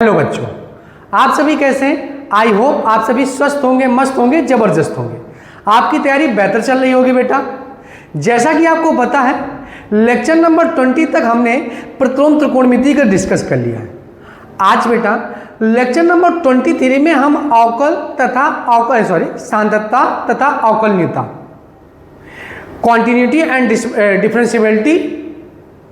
Hello बच्चों, आप सभी कैसे हैं? आई होप आप सभी स्वस्थ होंगे, मस्त होंगे, जबरदस्त होंगे। आपकी तैयारी बेहतर चल रही होगी बेटा। जैसा कि आपको पता है, लेक्चर नंबर 20 तक हमने प्रतिलोम त्रिकोणमिति का डिस्कस कर लिया है। आज बेटा लेक्चर नंबर 23 में हम सांतत्ता तथा अवकलनीयता, कॉन्टिन्यूटी एंड डिफरेंशिएबिलिटी,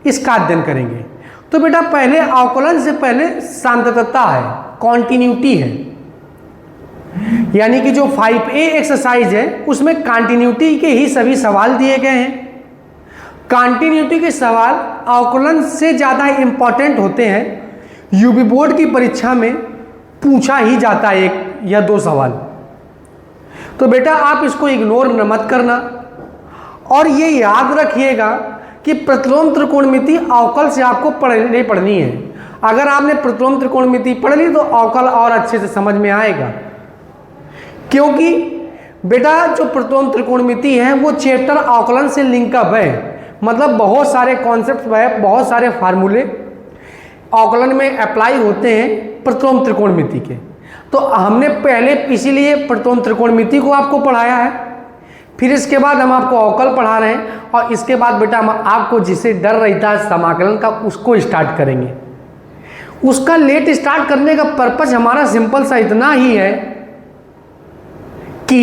इसका अध्ययन करेंगे। तो बेटा पहले अवकलन से पहले सांतत्ता है, कॉन्टिन्यूटी है, यानी कि जो 5A एक्सरसाइज है उसमें कॉन्टिन्यूटी के ही सभी सवाल दिए गए हैं। कॉन्टिन्यूटी के सवाल अवकलन से ज़्यादा इंपॉर्टेंट होते हैं। यूपी बोर्ड की परीक्षा में पूछा ही जाता है 1 या 2 सवाल। तो बेटा आप इसको इग्नोर मत करना और ये याद रखिएगा कि प्रतिलोम त्रिकोणमिति अवकल से आपको पढ़नी है। अगर आपने प्रतिलोम त्रिकोणमिति पढ़ ली तो अवकल और अच्छे से समझ में आएगा, क्योंकि बेटा जो प्रतिलोम त्रिकोणमिति है वो चैप्टर अवकलन से लिंकअप है। मतलब बहुत सारे कॉन्सेप्ट है, बहुत सारे फार्मूले अवकलन में अप्लाई होते हैं प्रतिलोम त्रिकोणमिति के। तो हमने पहले इसीलिए प्रतिलोम त्रिकोणमिति को आपको पढ़ाया है, फिर इसके बाद हम आपको अवकल पढ़ा रहे हैं और इसके बाद बेटा हम आपको जिसे डर रहता है समाकलन का उसको स्टार्ट करेंगे। उसका लेट स्टार्ट करने का पर्पस हमारा सिंपल सा इतना ही है कि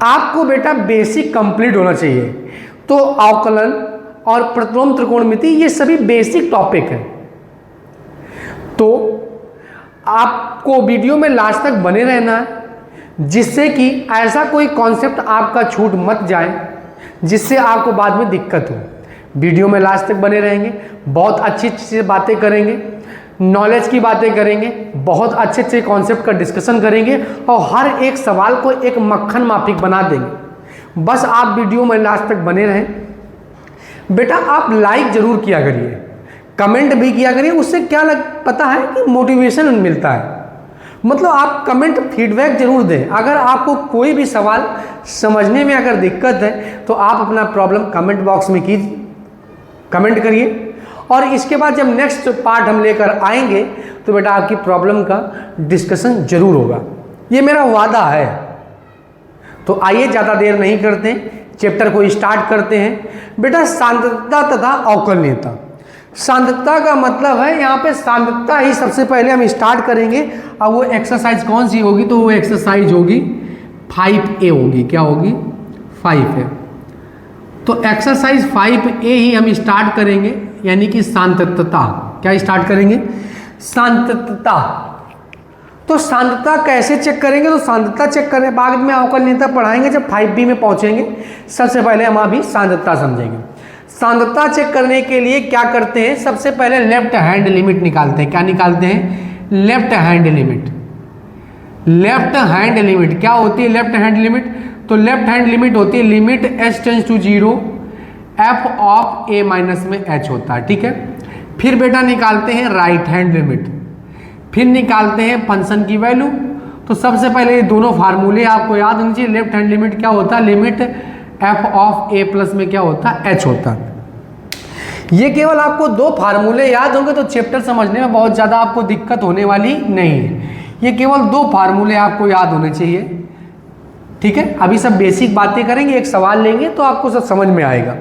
आपको बेटा बेसिक कंप्लीट होना चाहिए। तो अवकलन और प्रतिलोम त्रिकोणमिति ये सभी बेसिक टॉपिक है। तो आपको वीडियो में लास्ट तक बने रहना है, जिससे कि ऐसा कोई कॉन्सेप्ट आपका छूट मत जाए जिससे आपको बाद में दिक्कत हो। वीडियो में लास्ट तक बने रहेंगे, बहुत अच्छी अच्छी बातें करेंगे, नॉलेज की बातें करेंगे, बहुत अच्छे अच्छे कॉन्सेप्ट का डिस्कशन करेंगे और हर एक सवाल को एक मक्खन माफिक बना देंगे। बस आप वीडियो में लास्ट तक बने रहें। बेटा आप लाइक जरूर किया करिए, कमेंट भी किया करिए, उससे क्या पता है कि मोटिवेशन मिलता है। मतलब आप कमेंट फीडबैक जरूर दें। अगर आपको कोई भी सवाल समझने में अगर दिक्कत है तो आप अपना प्रॉब्लम कमेंट बॉक्स में कीजिए, कमेंट करिए और इसके बाद जब नेक्स्ट पार्ट हम लेकर आएंगे तो बेटा आपकी प्रॉब्लम का डिस्कशन जरूर होगा, ये मेरा वादा है। तो आइए ज़्यादा देर नहीं करते, चैप्टर को स्टार्ट करते हैं। बेटा सांतत्ता तथा अवकलनीयता। सांतत्ता का मतलब है, यहाँ पे सांतत्ता ही सबसे पहले हम स्टार्ट करेंगे। अब वो एक्सरसाइज कौन सी होगी? तो वो एक्सरसाइज होगी 5A होगी। क्या होगी? 5A। तो एक्सरसाइज 5A ही हम स्टार्ट करेंगे, यानी कि सांतत्ता। क्या स्टार्ट करेंगे? सांतत्ता। तो सांतत्ता कैसे चेक करेंगे? तो सांतत्ता चेक करने बाद में अवकलनीयता पढ़ाएंगे जब 5B में पहुंचेंगे। सबसे पहले हम अभी सांतत्ता समझेंगे। सांतत्ता चेक करने के लिए क्या करते हैं? सबसे पहले लेफ्ट हैंड लिमिट निकालते हैं। क्या निकालते हैं? Left hand limit. Left hand limit क्या होती है? लेफ्ट हैंड लिमिट, तो लेफ्ट हैंड लिमिट होती है limit h tends to 0 f of a minus में h होता है। ठीक है। फिर बेटा निकालते हैं राइट हैंड लिमिट, फिर निकालते हैं फंक्शन की वैल्यू। तो सबसे पहले ये दोनों फार्मूले आपको याद होने चाहिए। लेफ्ट हैंड लिमिट क्या होता है? Limit f of a plus में क्या होता है? h होता है। ये केवल आपको 2 फार्मूले याद होंगे तो चैप्टर समझने में बहुत ज़्यादा आपको दिक्कत होने वाली नहीं है। ये केवल 2 फार्मूले आपको याद होने चाहिए। ठीक है। अभी सब बेसिक बातें करेंगे, एक सवाल लेंगे तो आपको सब समझ में आएगा।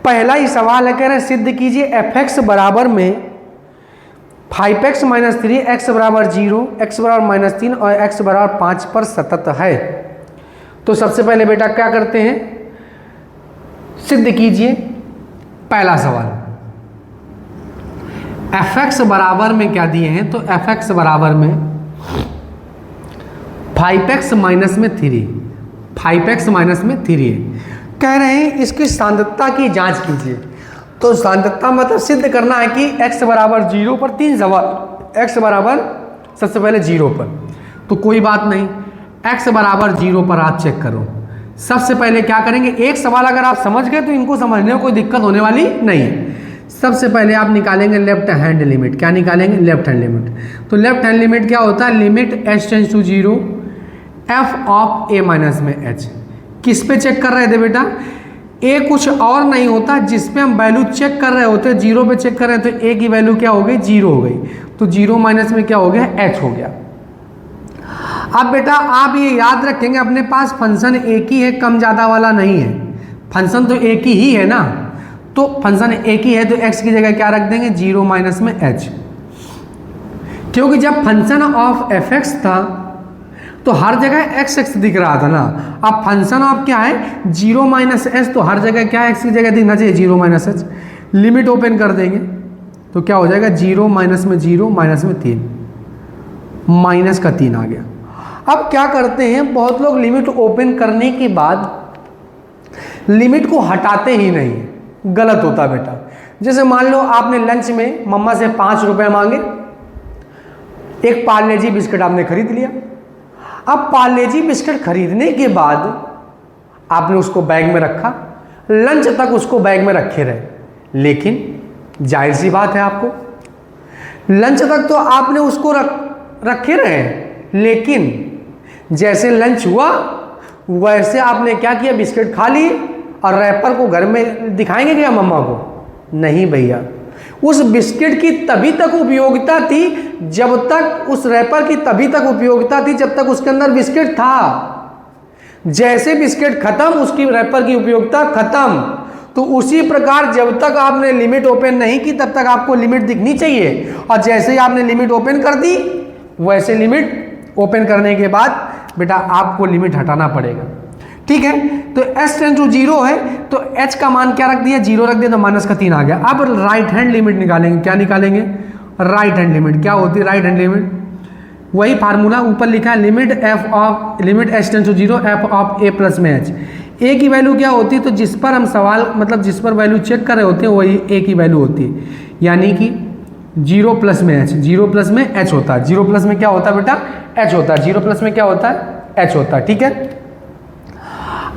पहला ही सवाल है, कह रहे हैं सिद्ध कीजिए fx बराबर में 5x माइनस 3, x बराबर 0, x बराबर -3 और x बराबर 5 पर सतत है। तो सबसे पहले बेटा क्या करते हैं? सिद्ध कीजिए पहला सवाल। fx बराबर में क्या दिए हैं? तो fx बराबर में 5x माइनस में 3, 5x माइनस में 3 है। कह रहे हैं इसकी सांतत्ता की जांच कीजिए। तो सांतत्ता मतलब सिद्ध करना है कि x बराबर 0 पर 3 सवाल, x बराबर सबसे पहले 0 पर, तो कोई बात नहीं, x बराबर 0 पर आप चेक करो। सबसे पहले क्या करेंगे? एक सवाल अगर आप समझ गए तो इनको समझने में कोई दिक्कत होने वाली नहीं है। सबसे पहले आप निकालेंगे लेफ्ट हैंड लिमिट। क्या निकालेंगे? Left hand limit. तो लेफ्ट हैंड लिमिट क्या होता है? Limit h tends to 0 f of a minus में h। किस पे चेक कर रहे थे बेटा? ए कुछ और नहीं होता, जिसमें हम वैल्यू चेक कर रहे होते हैं, 0 पे चेक कर रहे हैं तो ए की वैल्यू क्या हो गई? 0 हो गई। तो 0 माइनस में क्या हो गया, h हो गया। अब बेटा आप ये याद रखेंगे अपने पास फंक्शन एक ही है, कम ज़्यादा वाला नहीं है, फंक्शन तो एक ही है ना, तो फंक्शन एक ही है तो x की जगह क्या रख देंगे, 0 माइनस में h, क्योंकि जब फंक्शन ऑफ fx था तो हर जगह x दिख रहा था ना। अब फंक्शन ऑफ क्या है, 0 माइनस एच, तो हर जगह क्या है, x की जगह दिखना चाहिए 0 माइनस एच। लिमिट ओपन कर देंगे तो क्या हो जाएगा, 0 माइनस में 0 माइनस में 3, माइनस का 3 आ गया। अब क्या करते हैं बहुत लोग, लिमिट ओपन करने के बाद लिमिट को हटाते ही नहीं, गलत होता है बेटा। जैसे मान लो आपने लंच में मम्मा से 5 रुपए मांगे, एक पार्ले जी बिस्किट आपने खरीद लिया। अब पार्ले जी बिस्किट खरीदने के बाद आपने उसको बैग में रखा, लंच तक उसको बैग में रखे रहे, लेकिन जाहिर सी बात है आपको लंच तक तो आपने उसको रखे रहे, लेकिन जैसे लंच हुआ वैसे आपने क्या किया, बिस्किट खा ली और रैपर को घर में दिखाएंगे क्या मम्मा को, नहीं भैया। उस बिस्किट की तभी तक उपयोगिता थी जब तक, उस रैपर की तभी तक उपयोगिता थी जब तक उसके अंदर बिस्किट था। जैसे बिस्किट खत्म उसकी रैपर की उपयोगिता खत्म। तो उसी प्रकार जब तक आपने लिमिट ओपन नहीं की तब तक आपको लिमिट दिखनी चाहिए, और जैसे ही आपने लिमिट ओपन कर दी वैसे लिमिट ओपन करने के बाद बेटा आपको लिमिट हटाना पड़ेगा, ठीक है। तो s टेंड टू 0 है तो h का मान क्या रख दिया, 0 रख दिया, तो माइनस का 3 आ गया। अब राइट हैंड लिमिट निकालेंगे, क्या निकालेंगे, राइट हैंड लिमिट। क्या होती है राइट हैंड लिमिट, वही फार्मूला ऊपर लिखा है, limit s tend to 0 f of a plus में h। a की वैल्यू क्या होती है, तो जिस पर हम सवाल मतलब जिस पर वैल्यू चेक कर रहे होते हैं वही a की वैल्यू होती है, यानी कि 0 प्लस में h, 0 प्लस में h होता है। 0 प्लस में क्या होता है बेटा, h होता है। 0 प्लस में क्या होता है, h होता है, ठीक है।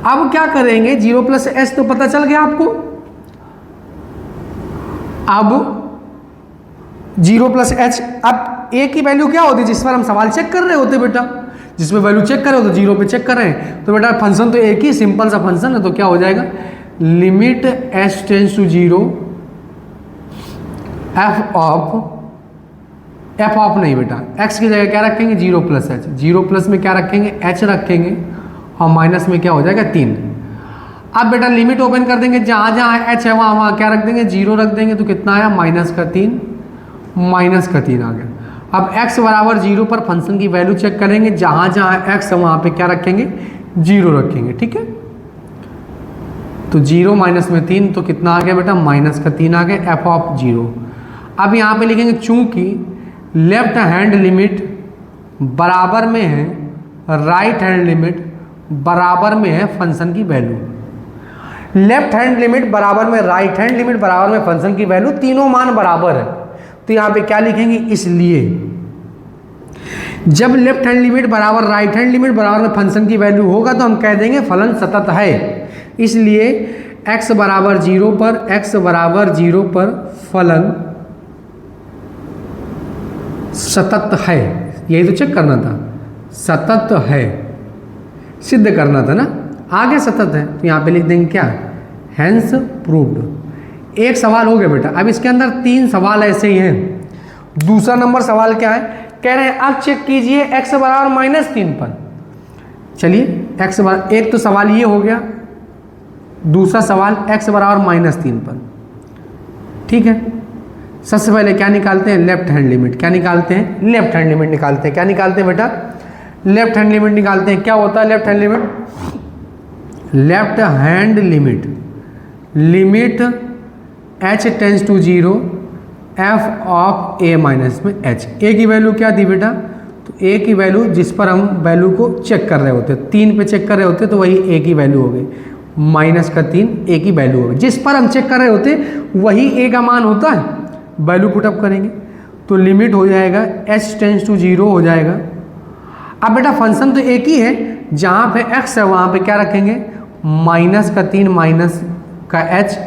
अब क्या करेंगे, 0 प्लस h तो पता चल गया आपको। अब 0 प्लस h, अब a की वैल्यू क्या होती है, जिस पर हम सवाल चेक कर रहे होते बेटा, जिसमें वैल्यू चेक कर रहे हो तो 0 पे चेक कर रहे हैं, तो बेटा फंक्शन तो एक ही सिंपल सा फंक्शन है, तो क्या हो जाएगा, limit s tends to 0 f of नहीं बेटा, x की जगह क्या रखेंगे, 0 प्लस h, 0 प्लस में क्या रखेंगे, h रखेंगे, और माइनस में क्या हो जाएगा 3। अब बेटा लिमिट ओपन कर देंगे, जहाँ जहाँ h है वहाँ वहाँ क्या रख देंगे, 0 रख देंगे, तो कितना आया, माइनस का 3, माइनस का 3 आ गया। अब x बराबर 0 पर फंक्शन की वैल्यू चेक करेंगे, जहाँ जहाँ x है वहाँ पे क्या रखेंगे, 0 रखेंगे, ठीक है। तो 0 माइनस में 3 तो कितना आ गया बेटा, माइनस का 3 आ गया, f ऑफ 0। अब यहाँ पे लिखेंगे चूंकि लेफ्ट हैंड लिमिट बराबर में है राइट हैंड लिमिट बराबर में है फंक्शन की वैल्यू। लेफ्ट हैंड लिमिट बराबर में राइट हैंड लिमिट बराबर में फंक्शन की वैल्यू, तीनों मान बराबर है, तो यहाँ पे क्या लिखेंगे, इसलिए जब लेफ्ट हैंड लिमिट बराबर राइट हैंड लिमिट बराबर में फंक्शन की वैल्यू होगा तो हम कह देंगे फलन सतत है। इसलिए x बराबर 0 पर, x बराबर 0 पर फलन सतत है, यही तो चेक करना था, सतत है, सिद्ध करना था ना, आगे सतत है, तो यहाँ पे लिख देंगे क्या, हैंस प्रूव्ड। एक सवाल हो गया बेटा। अब इसके अंदर 3 सवाल ऐसे ही हैं। दूसरा नंबर सवाल क्या है, कह रहे हैं अब चेक कीजिए x बराबर -3 पर। चलिए x बराबर, एक तो सवाल ये हो गया, दूसरा सवाल x बराबर -3 पर, ठीक है। सबसे पहले क्या निकालते हैं, लेफ्ट हैंड लिमिट। क्या निकालते हैं, लेफ्ट हैंड लिमिट निकालते हैं। क्या निकालते हैं बेटा, लेफ्ट हैंड लिमिट निकालते हैं। क्या होता है left hand limit, left hand limit, limit h tends to 0 f of a minus में h। a की वैल्यू क्या थी बेटा, तो a की वैल्यू जिस पर हम वैल्यू को चेक कर रहे होते, 3 पे चेक कर रहे होते, तो वही a की वैल्यू हो गई, माइनस का 3 a की वैल्यू हो गई। जिस पर हम चेक कर रहे होते वही a का मान होता है, वैल्यू पुटअप करेंगे तो लिमिट हो जाएगा h टेंस टू 0 हो जाएगा। अब बेटा फंक्शन तो एक ही है, जहाँ पे x है वहाँ पे क्या रखेंगे, माइनस का 3 माइनस का h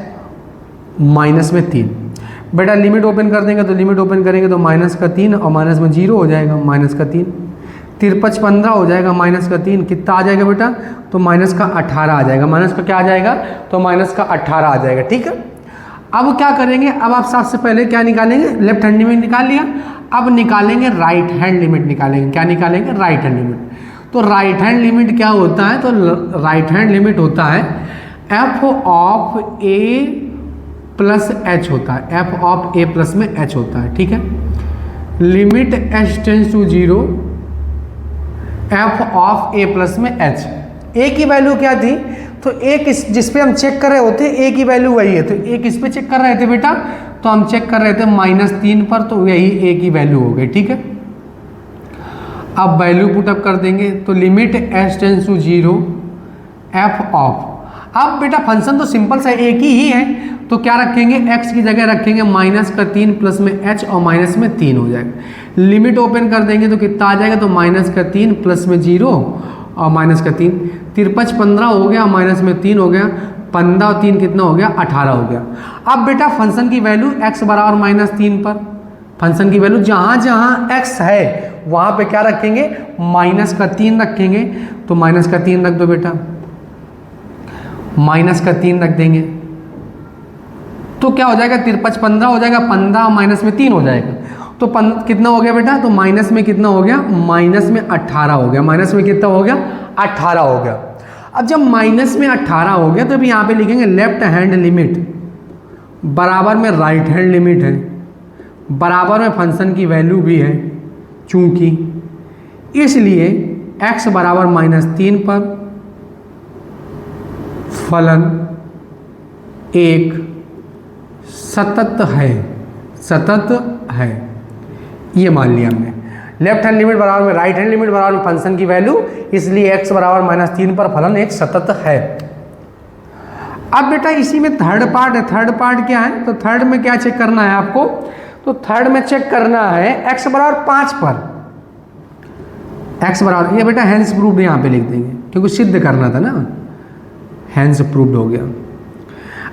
माइनस में 3। बेटा लिमिट ओपन कर देंगे तो लिमिट ओपन करेंगे तो माइनस का 3 और माइनस में 0 हो जाएगा, माइनस का 3, 53 15 हो जाएगा, माइनस का 3 कितना आ जाएगा बेटा, तो माइनस का 18 आ जाएगा। माइनस का क्या आ जाएगा, तो माइनस का 18 आ जाएगा, ठीक है। अब क्या करेंगे, अब आप सबसे पहले क्या निकालेंगे, लेफ्ट हैंड लिमिट निकाल लिया। अब निकालेंगे राइट हैंड लिमिट निकालेंगे। क्या निकालेंगे? Right hand limit. तो राइट हैंड लिमिट क्या होता है? तो राइट हैंड लिमिट होता है f of a plus h होता है, एफ ऑफ ए प्लस में एच होता है, ठीक है। Limit h tends to 0 f of a plus में एच। ए की वैल्यू क्या थी? तो एक जिस पे हम चेक कर रहे होते ए की वैल्यू वही है, तो ए किस पे चेक कर रहे थे बेटा? तो हम चेक कर रहे थे -3 पर, तो यही ए की वैल्यू हो गई, ठीक है। अब वैल्यू पुटअप कर देंगे, तो limit h tends to 0 f of. अब बेटा फंक्शन तो सिंपल सा एक ही है, तो क्या रखेंगे? x की जगह रखेंगे -3 प्लस में h और माइनस में 3 हो जाएगा। लिमिट ओपन कर देंगे तो कितना आ जाएगा? तो -3 प्लस में 0 और -3, 53 15 हो गया, माइनस में 3 हो गया, 15 और 3 कितना हो गया? 18 हो गया। अब बेटा फंक्शन की वैल्यू x बराबर -3 पर, फंक्शन की वैल्यू जहाँ जहाँ x है वहाँ पे क्या रखेंगे? -3 रखेंगे। तो -3 रख दो बेटा, -3 रख देंगे तो क्या हो जाएगा? 53 15 हो जाएगा, 15 माइनस में 3 हो जाएगा, तो कितना हो गया बेटा? तो माइनस में कितना हो गया? माइनस में 18 हो गया। माइनस में कितना हो गया? 18 हो गया। अब जब माइनस में 18 हो गया तो अभी यहाँ पे लिखेंगे लेफ्ट हैंड लिमिट बराबर में राइट हैंड लिमिट है, बराबर में फंक्शन की वैल्यू भी है, चूंकि इसलिए x बराबर -3 पर फलन एक सतत है, सतत है, ये मान लिया हमने। लेफ्ट हैंड लिमिट बराबर में राइट हैंड लिमिट बराबर में फंक्शन की वैल्यू, इसलिए x बराबर -3 पर फलन एक सतत है। अब बेटा इसी में थर्ड पार्ट है। थर्ड पार्ट क्या है? तो थर्ड में क्या चेक करना है आपको? तो थर्ड में चेक करना है x बराबर 5 पर, x बराबर, ये बेटा हैंस प्रूव्ड यहाँ पे लिख देंगे क्योंकि सिद्ध करना था ना, हैंस प्रूव्ड हो गया।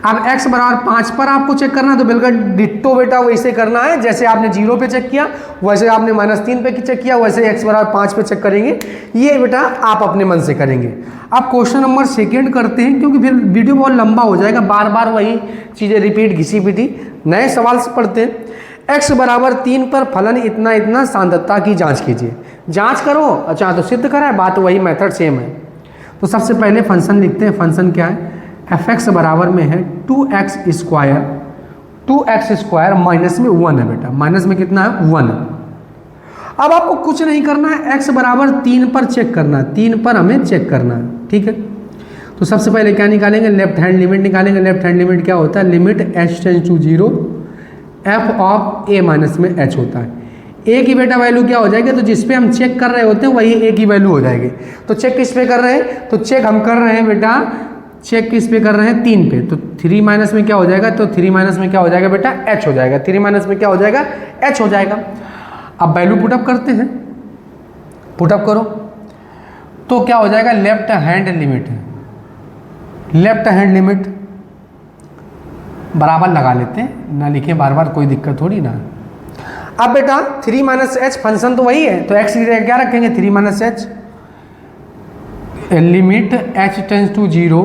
अब x बराबर 5 पर आपको चेक करना है, तो बिल्कुल डिट्टो बेटा वैसे करना है जैसे आपने 0 पे चेक किया, वैसे आपने -3 पे चेक किया, वैसे x बराबर 5 पे चेक करेंगे। ये बेटा आप अपने मन से करेंगे। अब क्वेश्चन नंबर 2 करते हैं, क्योंकि फिर वीडियो बहुत लंबा हो जाएगा, बार बार वही चीज़ें रिपीट घिसी पिटी। नए सवाल से पढ़ते हैं। x बराबर 3 पर फलन इतना इतना सांद्रता की जाँच कीजिए। जाँच करो, अच्छा तो सिद्ध करा है, बात वही मेथड सेम है। तो सबसे पहले फंक्शन लिखते हैं। फंक्शन क्या है? fx बराबर में है 2x square, 2x square minus में 1 है बेटा, माइनस में कितना है? 1। अब आपको कुछ नहीं करना है, x बराबर 3 पर चेक करना है, 3 पर हमें चेक करना है, ठीक है। तो सबसे पहले क्या निकालेंगे? लेफ्ट हैंड लिमिट निकालेंगे। लेफ्ट हैंड लिमिट क्या होता है? Limit h tends to 0 f of a minus में h होता है। a की बेटा वैल्यू क्या हो जाएगी? तो जिस पे हम चेक कर रहे होते हैं वही a की वैल्यू हो जाएगी। तो चेक किस पे कर रहे हैं? तो चेक हम कर रहे हैं बेटा, चेक किस पे कर रहे हैं? 3 पे। तो 3 माइनस में क्या हो जाएगा? तो 3 माइनस में क्या हो जाएगा बेटा? h हो जाएगा। 3 माइनस में क्या हो जाएगा? h हो जाएगा। अब वैल्यू पुटअप करते हैं, पुटअप करो तो क्या हो जाएगा? लेफ्ट हैंड लिमिट है, लेफ्ट हैंड लिमिट बराबर लगा लेते हैं, ना लिखें बार बार, कोई दिक्कत थोड़ी ना। अब बेटा 3 माइनस एच फंक्शन तो वही है, तो x की जगह क्या रखेंगे? 3 minus h. Limit h tends to 0,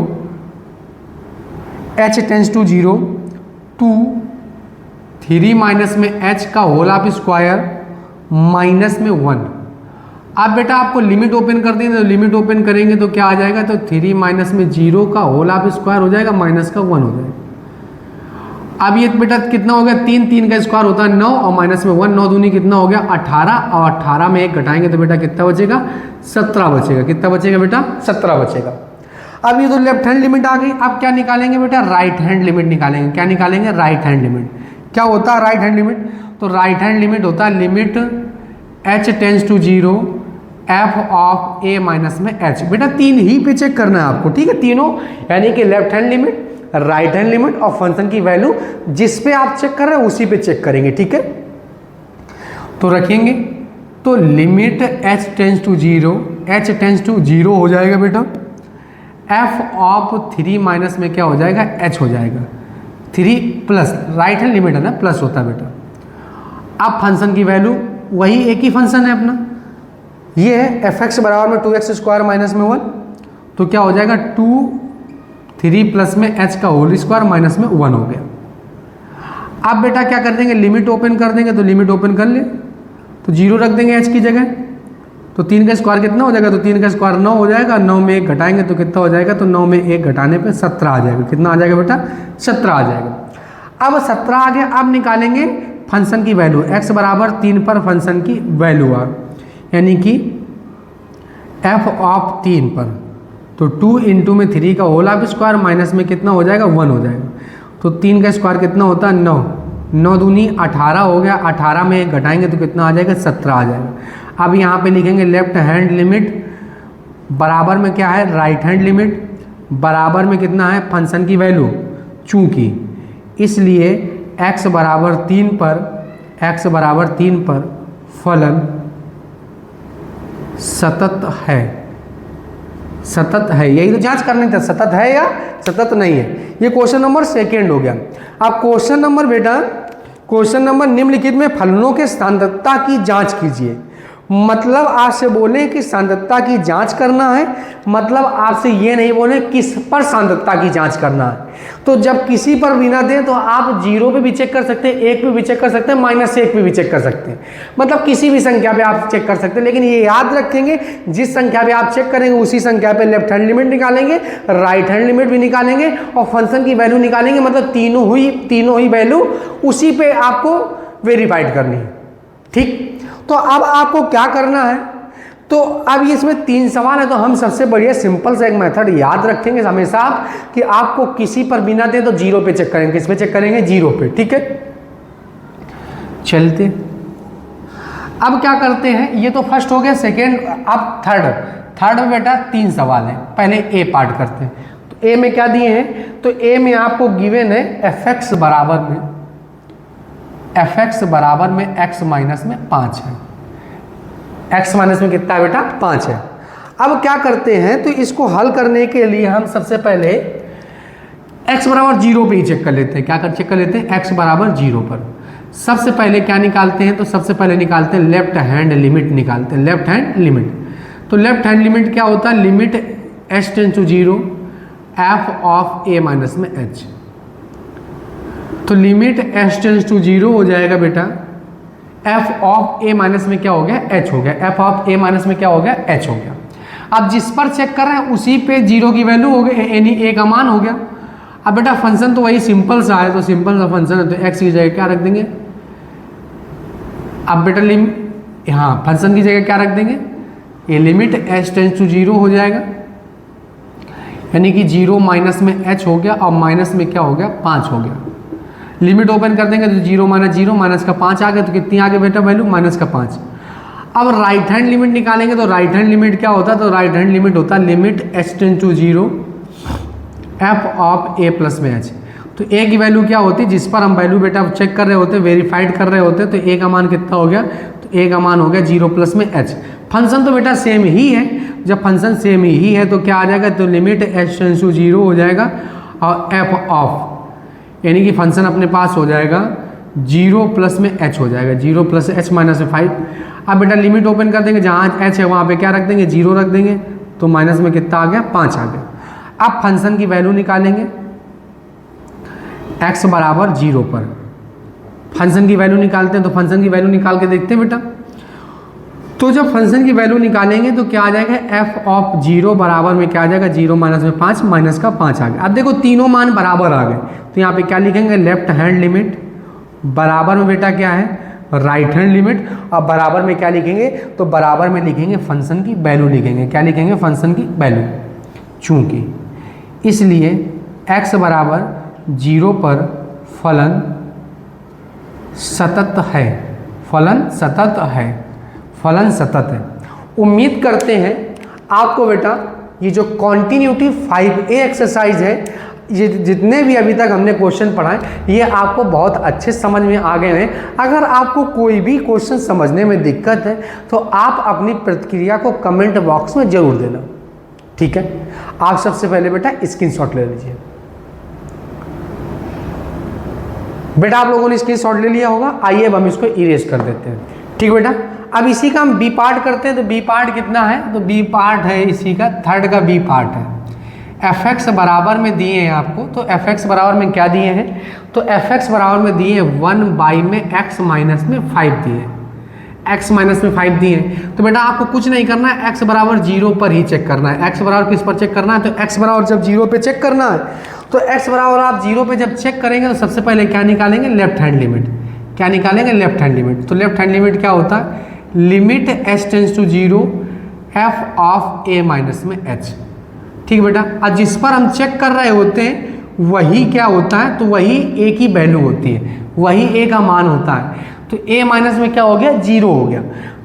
h tends to 0 to 3 minus में h का होल ऑफ स्क्वायर माइनस में 1। अब बेटा आपको लिमिट ओपन कर देंगे, तो लिमिट ओपन करेंगे तो क्या आ जाएगा? तो 3 माइनस में 0 का होल ऑफ स्क्वायर हो जाएगा, माइनस का 1 हो जाएगा। अब ये बेटा कितना हो गया? 3, 3 का स्क्वायर होता है 9 और माइनस में 1, 9 दूनी कितना हो गया? 18, और 18 में 1 घटाएंगे तो बेटा कितना बचेगा? 17 बचेगा। कितना बचेगा बेटा? 17 बचेगा। अब ये तो लेफ्ट हैंड लिमिट आ गई। अब क्या निकालेंगे बेटा? राइट हैंड लिमिट निकालेंगे। क्या निकालेंगे? Right hand limit. क्या होता है राइट हैंड लिमिट? तो राइट हैंड लिमिट होता है limit h tends to 0 f of a minus में h। बेटा 3 ही पे चेक करना है आपको, ठीक है, तीनों, यानी कि left hand limit, right hand limit और फंक्शन की वैल्यू जिस पे आप चेक कर रहे हैं उसी पे चेक करेंगे, ठीक है। तो रखेंगे तो limit h tends to 0, h tends to 0 हो जाएगा बेटा, f ऑफ 3 माइनस में क्या हो जाएगा? h हो जाएगा। 3 प्लस, राइट हैंड लिमिट है ना, प्लस होता है बेटा। अब फंक्शन की वैल्यू वही एक ही फंक्शन है अपना, ये है fx बराबर में 2x स्क्वायर माइनस में 1, तो क्या हो जाएगा? 2 3 प्लस में h का होल स्क्वायर माइनस में 1 हो गया। अब बेटा क्या कर देंगे? लिमिट ओपन कर देंगे, तो लिमिट ओपन कर ले, तो 0 रख देंगे h की जगह, तो 3 का स्क्वायर कितना हो जाएगा, तो 3 का स्क्वायर 9 हो जाएगा, 9 में 1 घटाएंगे तो कितना हो जाएगा, तो 9 में 1 घटाने पे 17 आ जाएगा। कितना आ जाएगा बेटा, 17 आ जाएगा। अब 17 आ गया, अब निकालेंगे फंक्शन की वैल्यू, x बराबर 3 पर फंक्शन की वैल्यू आ, यानी कि f ऑफ 3 पर, तो 2 इंटू में 3 का होल ऑफ स्क्वायर माइनस में कितना हो जाएगा, 1 हो जाएगा। तो 3 का स्क्वायर कितना होता है, 9, 9 दूनी 18 हो गया, 18 में 1 घटाएंगे तो कितना आ जाएगा, 17 आ जाएगा। अब यहाँ पे लिखेंगे लेफ्ट हैंड लिमिट बराबर में क्या है, राइट हैंड लिमिट, बराबर में कितना है, फंक्शन की वैल्यू, चूंकि इसलिए x बराबर 3 पर, x बराबर 3 पर फलन सतत है, सतत है, यही तो जांच करनी था, सतत है या सतत नहीं है। ये क्वेश्चन नंबर 2 हो गया। अब क्वेश्चन नंबर बेटा, क्वेश्चन नंबर निम्नलिखित में फलनों के सांद्रता की जांच कीजिए। मतलब आपसे बोले कि सांद्रता की जांच करना है, मतलब आपसे ये नहीं बोले किस पर सांद्रता की जांच करना है। तो जब किसी पर बिना दें तो आप 0 पे भी चेक कर सकते हैं, 1 पे भी चेक कर सकते हैं, -1 पे भी चेक कर सकते हैं, मतलब किसी भी संख्या पे आप चेक कर सकते हैं। लेकिन ये याद रखेंगे, जिस संख्या पे आप चेक करेंगे उसी संख्या पे लेफ्ट हैंड लिमिट निकालेंगे, राइट हैंड लिमिट भी निकालेंगे और फंक्शन की वैल्यू निकालेंगे। मतलब तीनों ही वैल्यू उसी पे आपको वेरीफाइड करनी है। ठीक, तो अब आपको क्या करना है, तो अब इसमें 3 सवाल है, तो हम सबसे बढ़िया सिंपल सा एक मेथड याद रखेंगे हमेशा आप, कि आपको किसी पर बिना दे तो 0 पे चेक करेंगे। किस पे चेक करेंगे, 0 पे। ठीक है, चलते अब क्या करते हैं, ये तो फर्स्ट हो गया, सेकेंड, अब थर्ड में बेटा 3 सवाल है। पहले ए पार्ट करते हैं। तो ए में क्या दिए हैं, तो ए में आपको गिवन है fx बराबर में x माइनस में 5 है। x माइनस में कितना है बेटा, 5 है। अब क्या करते हैं, तो इसको हल करने के लिए हम सबसे पहले x बराबर 0 पे ही चेक कर लेते हैं। क्या कर चेक कर लेते हैं, x बराबर 0 पर सबसे पहले क्या निकालते हैं, तो सबसे पहले निकालते हैं लेफ्ट हैंड लिमिट, निकालते हैं लेफ्ट हैंड लिमिट। तो लेफ्ट हैंड लिमिट क्या होता है, limit h tends to 0 f of a minus में h। तो लिमिट h टेंड्स टू 0 हो जाएगा बेटा, f ऑफ a माइनस में क्या हो गया, h हो गया, f ऑफ a माइनस में क्या हो गया, h हो गया। अब जिस पर चेक कर रहे हैं उसी पे 0 की वैल्यू हो गई, यानी a का मान हो गया। अब बेटा फंक्शन तो वही सिंपल सा है, तो सिंपल सा फंक्शन है, तो x की जगह क्या रख देंगे। अब बेटा हाँ, फंक्शन की जगह क्या रख देंगे, ये लिमिट h टेंड्स टू 0 हो जाएगा, यानी कि 0 माइनस में h हो गया और माइनस में क्या हो गया, 5 हो गया। लिमिट ओपन कर देंगे तो 0 माइनस 0 माइनस का 5 आ गया, तो कितनी आ गई बेटा वैल्यू, माइनस का 5। अब राइट हैंड लिमिट निकालेंगे, तो राइट हैंड लिमिट क्या होता है, तो राइट हैंड लिमिट होता है limit h tends to 0 f of a plus में h। तो a की वैल्यू क्या होती है, जिस पर हम वैल्यू बेटा चेक कर रहे होते, वेरीफाइड कर रहे होते, तो a का मान कितना हो गया, तो a का मान हो गया 0 प्लस में h। फंक्शन तो बेटा सेम ही है, जब फंक्शन सेम ही है तो क्या आ जाएगा, तो लिमिट h टेंड्स टू 0 हो जाएगा और f ऑफ, यानी कि फंक्शन अपने पास हो जाएगा 0 प्लस में h हो जाएगा, 0 प्लस h माइनस में 5। अब बेटा लिमिट ओपन कर देंगे, जहाँ h है वहाँ पे क्या रख देंगे, 0 रख देंगे, तो माइनस में कितना आ गया, 5 आ गया। अब फंक्शन की वैल्यू निकालेंगे x बराबर 0 पर, फंक्शन की वैल्यू निकालते हैं। तो फंक्शन की वैल्यू निकाल के देखते हैं बेटा, तो जब फंक्शन की वैल्यू निकालेंगे तो क्या आ जाएगा, f ऑफ 0 बराबर में क्या आ जाएगा, 0 माइनस में 5, माइनस का 5 आ गया। अब देखो तीनों मान बराबर आ गए, तो यहाँ पे क्या लिखेंगे, लेफ्ट हैंड लिमिट बराबर में बेटा क्या है, राइट हैंड लिमिट। अब बराबर में क्या लिखेंगे, तो बराबर में लिखेंगे फंक्शन की वैल्यू लिखेंगे। क्या लिखेंगे, फंक्शन की वैल्यू, चूंकि इसलिए x बराबर 0 पर फलन सतत है, फलन सतत है, फलन सतत है। उम्मीद करते हैं आपको बेटा ये जो कॉन्टिन्यूटी 5A एक्सरसाइज है, ये जितने भी अभी तक हमने क्वेश्चन पढ़ाए ये आपको बहुत अच्छे समझ में आ गए हैं। अगर आपको कोई भी क्वेश्चन समझने में दिक्कत है तो आप अपनी प्रतिक्रिया को कमेंट बॉक्स में जरूर देना, ठीक है। आप सबसे पहले बेटा स्क्रीनशॉट ले लीजिए। बेटा आप लोगों ने स्क्रीनशॉट ले लिया होगा, आइए अब हम इसको इरेज कर देते हैं, ठीक बेटा। अब इसी का हम बी पार्ट करते हैं। तो बी पार्ट कितना है, तो बी पार्ट है इसी का, थर्ड का बी पार्ट है। एफ एक्स बराबर में दिए हैं आपको, तो एफ एक्स बराबर में क्या दिए हैं, तो एफ एक्स बराबर में दिए 1 बाई में एक्स माइनस में 5 दिए, x माइनस में 5 दिए हैं। तो बेटा आपको कुछ नहीं करना है, x बराबर 0 पर ही चेक करना है। x बराबर किस पर चेक करना है? तो x बराबर जब 0 पे चेक करना है, तो x बराबर आप 0 पे जब चेक करेंगे तो सबसे पहले क्या निकालेंगे? Left hand limit. क्या निकालेंगे? Left hand limit. तो लेफ्ट हैंड लिमिट क्या होता है? Limit h tends to 0 f of a minus में h। ठीक है बेटा। और जिस पर हम चेक कर रहे होते हैं वही क्या होता है? तो वही a की वैल्यू होती है, वही a का मान होता है। तो a माइनस में क्या हो गया? 0 हो गया।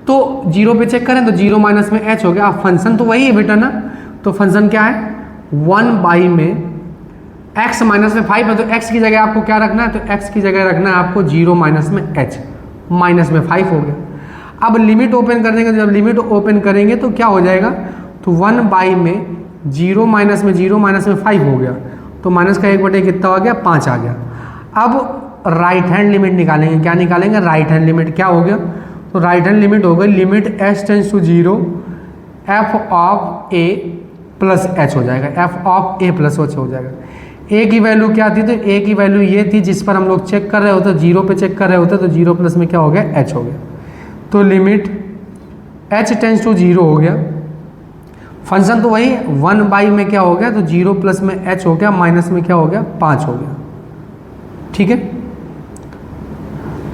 तो 0 पे चेक करें तो 0 माइनस में h हो गया। अब फंक्शन तो वही है बेटा ना, तो फंक्शन क्या है? 1 में x माइनस में 5 है, तो x की जगह आपको क्या रखना है? तो x की जगह रखना है आपको 0 माइनस में h, माइनस में 5 हो गया। अब लिमिट ओपन कर देंगे, तो जब लिमिट ओपन करेंगे तो क्या हो जाएगा? तो 1 में 0 माइनस में 0 माइनस में 5 हो गया, तो माइनस का 1 कितना हो गया? 5 आ गया। अब राइट हैंड लिमिट निकालेंगे। क्या निकालेंगे? Right hand limit. क्या हो गया? तो राइट हैंड लिमिट हो गई limit h tends to 0 f of a plus h हो जाएगा, f of a plus h हो जाएगा। a की वैल्यू क्या थी? तो a की वैल्यू ये थी जिस पर हम लोग चेक कर रहे होते, 0 पे चेक कर रहे होते, तो 0 प्लस में क्या हो गया? h हो गया। तो लिमिट h टेंस टू 0 हो गया। फंक्शन तो वही 1 में क्या हो गया? तो 0 प्लस में h हो गया, माइनस में क्या हो गया? 5 हो गया। ठीक है।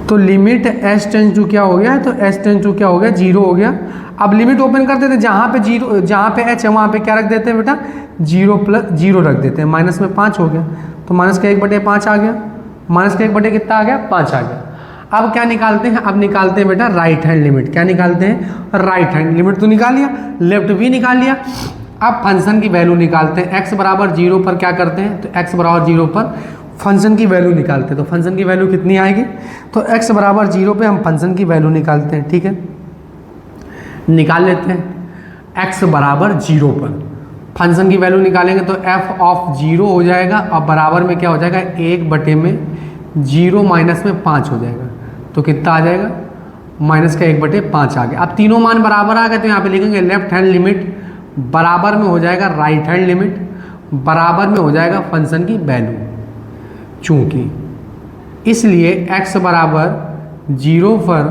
तो लिमिट h टेंस टू क्या हो गया? तो h टेंस टू क्या हो गया? 0 हो गया। अब लिमिट ओपन कर देते हैं, जहाँ पे 0, जहाँ पे h है वहाँ पे क्या रख देते हैं बेटा? 0 प्लस 0 रख देते हैं, माइनस में 5 हो गया। तो माइनस का 1/5 आ गया, माइनस का 1 कितना आ गया? 5 आ गया। अब क्या निकालते हैं? अब निकालते हैं बेटा राइट हैंड लिमिट। क्या निकालते हैं? राइट हैंड लिमिट तो निकाल लिया, लेफ्ट भी निकाल लिया। अब फंक्शन की वैल्यू निकालते हैं। x बराबर 0 पर क्या करते हैं? तो x बराबर 0 पर फंक्शन की वैल्यू निकालते हैं। तो फंक्शन की वैल्यू कितनी आएगी? तो x बराबर 0 पे हम फंक्शन की वैल्यू निकालते हैं। ठीक है, निकाल लेते हैं। x बराबर 0 पर फंक्शन की वैल्यू निकालेंगे तो f ऑफ 0 हो जाएगा, और बराबर में क्या हो जाएगा? 1/0 माइनस में 5 हो जाएगा। तो कितना आ जाएगा? माइनस का 1/5 आ गया। अब तीनों मान बराबर आ गए, तो यहाँ पे लिखेंगे लेफ्ट हैंड लिमिट बराबर में हो जाएगा राइट हैंड लिमिट, बराबर में हो जाएगा फंक्शन की वैल्यू। चूंकि इसलिए x बराबर 0 पर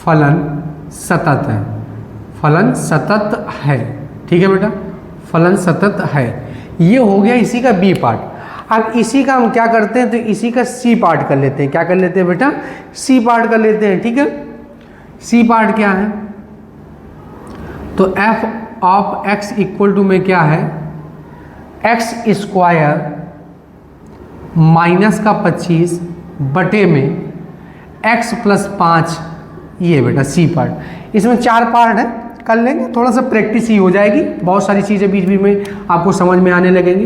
फलन सतत है, फलन सतत है। ठीक है बेटा, फलन सतत है। ये हो गया इसी का b पार्ट। अब इसी का हम क्या करते हैं? तो इसी का c पार्ट कर लेते हैं। क्या कर लेते हैं बेटा? c पार्ट कर लेते हैं। ठीक है, c पार्ट क्या है? तो f of x equal to में क्या है? x स्क्वायर माइनस का 25 बटे में x प्लस 5, ये बेटा c पार्ट। इसमें 4 पार्ट है, कर लेंगे, थोड़ा सा प्रैक्टिस ही हो जाएगी, बहुत सारी चीज़ें बीच बीच में आपको समझ में आने लगेंगी।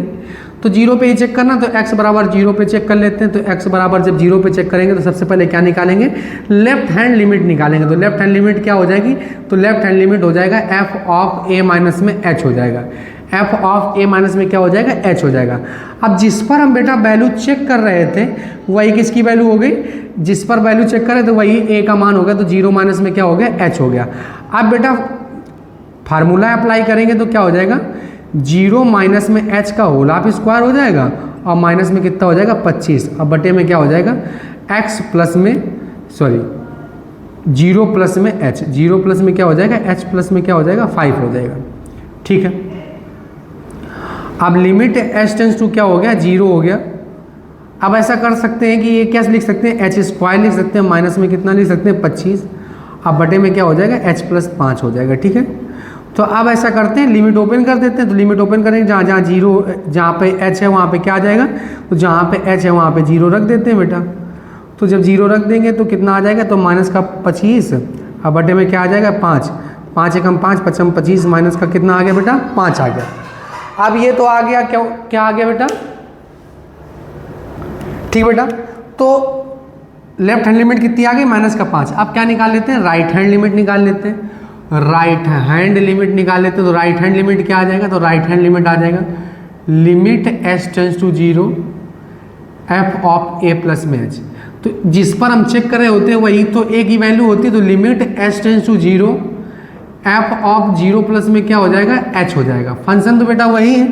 तो 0 पे ही चेक करना, तो x बराबर 0 पे चेक कर लेते हैं। तो x बराबर जब 0 पे चेक करेंगे तो सबसे पहले क्या निकालेंगे? लेफ्ट हैंड लिमिट निकालेंगे। तो लेफ्ट हैंड लिमिट क्या हो जाएगी? तो लेफ्ट हैंड लिमिट हो जाएगा f ऑफ a माइनस में h हो जाएगा। f ऑफ a माइनस में क्या हो जाएगा? h हो जाएगा। अब जिस पर हम बेटा वैल्यू चेक कर रहे थे वही किसकी वैल्यू हो गई? जिस पर वैल्यू चेक कर रहे थे वही a का मान हो गया, तो 0 माइनस में क्या हो गया? h हो गया। अब बेटा फार्मूला अप्लाई करेंगे तो क्या हो जाएगा? 0 माइनस में h का होल हाफ स्क्वायर हो जाएगा, और माइनस में कितना हो जाएगा? 25। अब बटे में क्या हो जाएगा? x प्लस में 0 प्लस में h, 0 प्लस में क्या हो जाएगा? h प्लस में क्या हो जाएगा? 5 हो जाएगा। ठीक है, अब लिमिट h टेंस टू क्या हो गया? 0 हो गया। अब ऐसा कर सकते हैं कि ये क्या लिख सकते हैं? h स्क्वायर लिख सकते हैं, माइनस में कितना लिख सकते हैं? 25। अब बटे में क्या हो जाएगा? h प्लस 5 हो जाएगा। ठीक है, तो अब ऐसा करते हैं, लिमिट ओपन कर देते हैं। तो लिमिट ओपन करेंगे, जहाँ जहाँ 0, जहाँ पे h है वहाँ पे क्या आ जाएगा? तो जहाँ पे h है वहाँ पे 0 रख देते हैं बेटा। तो जब 0 रख देंगे तो कितना आ जाएगा? तो माइनस का 25, अब बटे में क्या आ जाएगा? 5, 5 एकम 5, 5 25, माइनस का कितना आ गया बेटा? 5 आ गया। अब ये तो आ गया, क्या आ गया बेटा? ठीक बेटा, तो लेफ्ट हैंड लिमिट कितनी आ गई? माइनस का 5। अब क्या निकाल लेते हैं? राइट हैंड लिमिट निकाल लेते हैं। राइट हैंड लिमिट निकाल लेते हैं। तो राइट हैंड लिमिट क्या आ जाएगा? तो राइट हैंड लिमिट आ जाएगा limit h tends to 0 f of a plus में h। तो जिस पर हम चेक कर रहे होते हैं वही तो a की वैल्यू होती है। तो limit h tends to 0 f of 0 plus में क्या हो जाएगा? h हो जाएगा। फंक्शन तो बेटा वही है,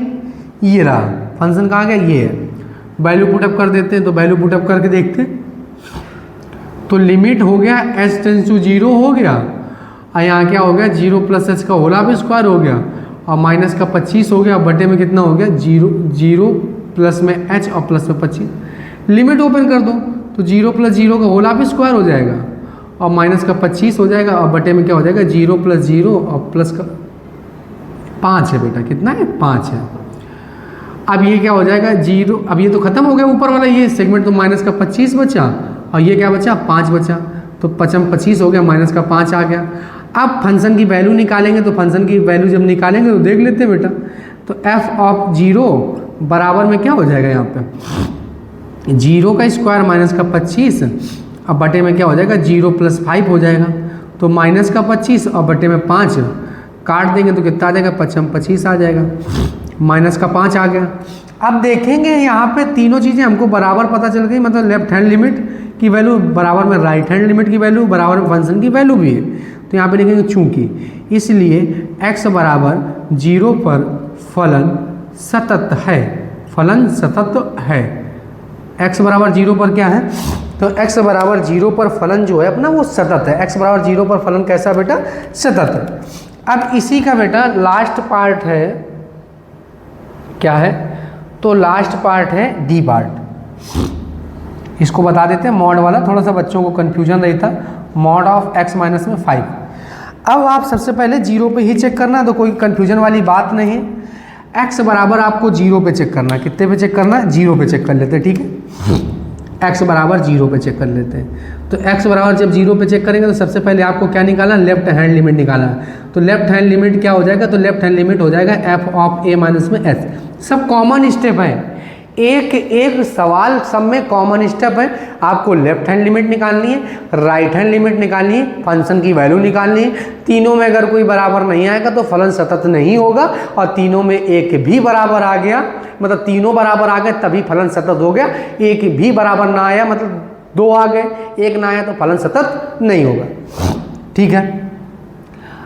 ये रहा फंक्शन। कहाँ गया? ये है। वैल्यू पुटअप कर देते हैं। तो वैल्यू पुटअप करके देखते हैं, तो लिमिट हो गया h टेंस टू 0 हो गया, और यहाँ क्या हो गया 0 प्लस एच का होल हाफ स्क्वायर हो गया, और माइनस का 25 हो गया, बटे में कितना हो गया 0 प्लस में h और प्लस में 25। लिमिट ओपन कर दो तो 0 प्लस 0 का होल हाफ स्क्वायर हो जाएगा, और माइनस का 25 हो जाएगा, और बटे में क्या हो जाएगा 0 प्लस 0 और प्लस का 5 है बेटा, कितना है 5 है। अब ये क्या हो जाएगा 0, अब ये तो खत्म हो गया ऊपर वाला ये सेगमेंट, तो माइनस का 25 बचा, और ये क्या बचा 5 बचा, तो 25 हो गया, माइनस का 5 आ गया। अब फंक्शन की वैल्यू निकालेंगे, तो फंक्शन की वैल्यू जब निकालेंगे तो देख लेते हैं बेटा, तो f ऑफ 0 बराबर में क्या हो जाएगा यहाँ पे 0 का स्क्वायर माइनस का 25, अब बटे में क्या हो जाएगा 0 प्लस 5 हो जाएगा, तो माइनस का 25 और बटे में 5 काट देंगे तो कितना आ जाएगा 25 आ जाएगा, माइनस का 5 आ गया। अब देखेंगे यहाँ पे तीनों चीज़ें हमको बराबर पता चल गई, मतलब लेफ्ट हैंड लिमिट की वैल्यू बराबर में राइट हैंड लिमिट की वैल्यू बराबर में फंक्शन की वैल्यू भी है, तो यहाँ पे लिखेंगे चूंकि, इसलिए x बराबर 0 पर फलन सतत है, फलन सतत है। x बराबर 0 पर क्या है, तो x बराबर 0 पर फलन जो है अपना वो सतत है, x बराबर 0 पर फलन कैसा बेटा सतत है। अब इसी का बेटा लास्ट पार्ट है, क्या है, तो लास्ट पार्ट है डी पार्ट, इसको बता देते हैं मॉड वाला, थोड़ा सा बच्चों को कन्फ्यूजन रही था, मॉड ऑफ x माइनस में 5। अब आप सबसे पहले 0 पे ही चेक करना, तो कोई कन्फ्यूजन वाली बात नहीं है। x बराबर आपको 0 पे चेक करना, कितने पे चेक करना है 0 पे चेक कर लेते हैं, ठीक है, x बराबर 0 पे चेक कर लेते हैं। तो x बराबर जब 0 पे चेक करेंगे तो सबसे पहले आपको क्या निकालना, लेफ्ट हैंड लिमिट निकालना। तो लेफ्ट हैंड लिमिट क्या हो जाएगा, तो लेफ्ट हैंड लिमिट हो जाएगा f ऑफ a माइनस में s। सब कॉमन स्टेप है, एक सवाल सब में कॉमन स्टेप है, आपको लेफ्ट हैंड लिमिट निकालनी है, राइट हैंड लिमिट निकालनी है, फंक्शन की वैल्यू निकालनी है। तीनों में अगर कोई बराबर नहीं आएगा तो फलन सतत नहीं होगा, और तीनों में एक भी बराबर आ गया, मतलब तीनों बराबर आ गए तभी फलन सतत हो गया, एक भी बराबर ना आया मतलब 2 आ गए, एक ना आया तो फलन सतत नहीं होगा, ठीक है।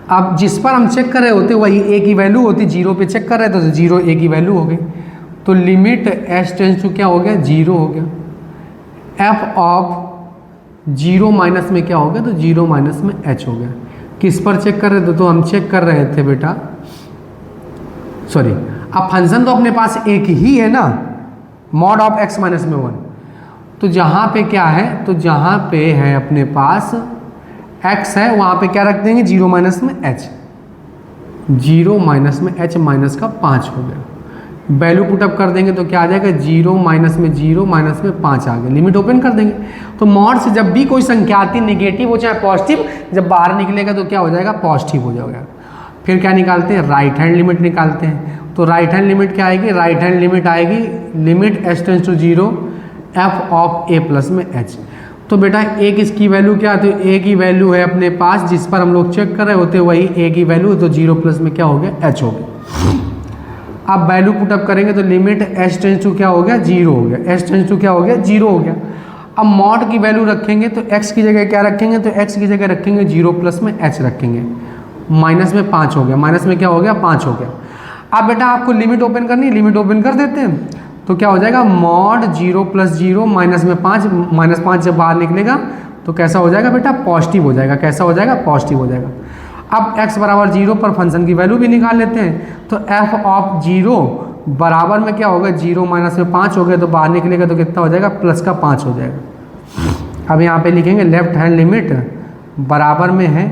अब जिस पर हम चेक कर रहे होते वही a की वैल्यू होती, 0 पे चेक कर रहे थे तो 0 a की वैल्यू हो गई, तो लिमिट h टेंस टू क्या हो गया 0 हो गया, f ऑफ 0 माइनस में क्या हो गया, तो 0 माइनस में h हो गया। किस पर चेक कर रहे थे, तो हम चेक कर रहे थे बेटा, सॉरी, अब फंक्शन तो अपने पास एक ही है ना, मॉड ऑफ x माइनस में 1, तो जहाँ पे क्या है, तो जहाँ पे है अपने पास x है वहाँ पे क्या रख देंगे 0 माइनस में h, 0 माइनस में h माइनस का 5 हो गया, वैल्यू पुटअप कर देंगे तो क्या आ जाएगा 0 माइनस में 0 माइनस में 5 आ गया, लिमिट ओपन कर देंगे। तो मॉड से जब भी कोई संख्या आती निगेटिव हो चाहे पॉजिटिव, जब बाहर निकलेगा तो क्या हो जाएगा पॉजिटिव हो जाएगा। फिर क्या निकालते हैं, राइट हैंड लिमिट निकालते हैं। तो राइट हैंड लिमिट क्या आएगी, राइट हैंड लिमिट आएगी limit h tends to 0 f of a plus में h। तो बेटा एक इसकी वैल्यू क्या है, तो a की वैल्यू है अपने पास जिस पर हम लोग चेक कर रहे होते वही a की वैल्यू, तो 0 प्लस में क्या हो गया h हो गया। अब वैल्यू पुटअप करेंगे तो लिमिट h टेंस टू क्या हो गया 0 हो गया, h टेंस टू क्या हो गया 0 हो गया। अब मॉड की वैल्यू रखेंगे तो x की जगह क्या रखेंगे, तो x की जगह रखेंगे 0 प्लस में h रखेंगे, माइनस में 5 हो गया, माइनस में क्या हो गया 5 हो गया। अब बेटा आपको लिमिट ओपन करनी है, लिमिट ओपन कर देते हैं तो क्या हो जाएगा मॉड 0 प्लस 0 माइनस में 5, माइनस 5 जब बाहर निकलेगा तो कैसा हो जाएगा बेटा पॉजिटिव हो जाएगा, कैसा हो जाएगा पॉजिटिव हो जाएगा। अब x बराबर 0 पर फंक्शन की वैल्यू भी निकाल लेते हैं, तो f ऑफ 0 बराबर में क्या होगा 0 माइनस में 5 हो गया, तो बाहर निकलेगा तो कितना हो जाएगा प्लस का 5 हो जाएगा। अब यहाँ पे लिखेंगे लेफ्ट हैंड लिमिट बराबर में है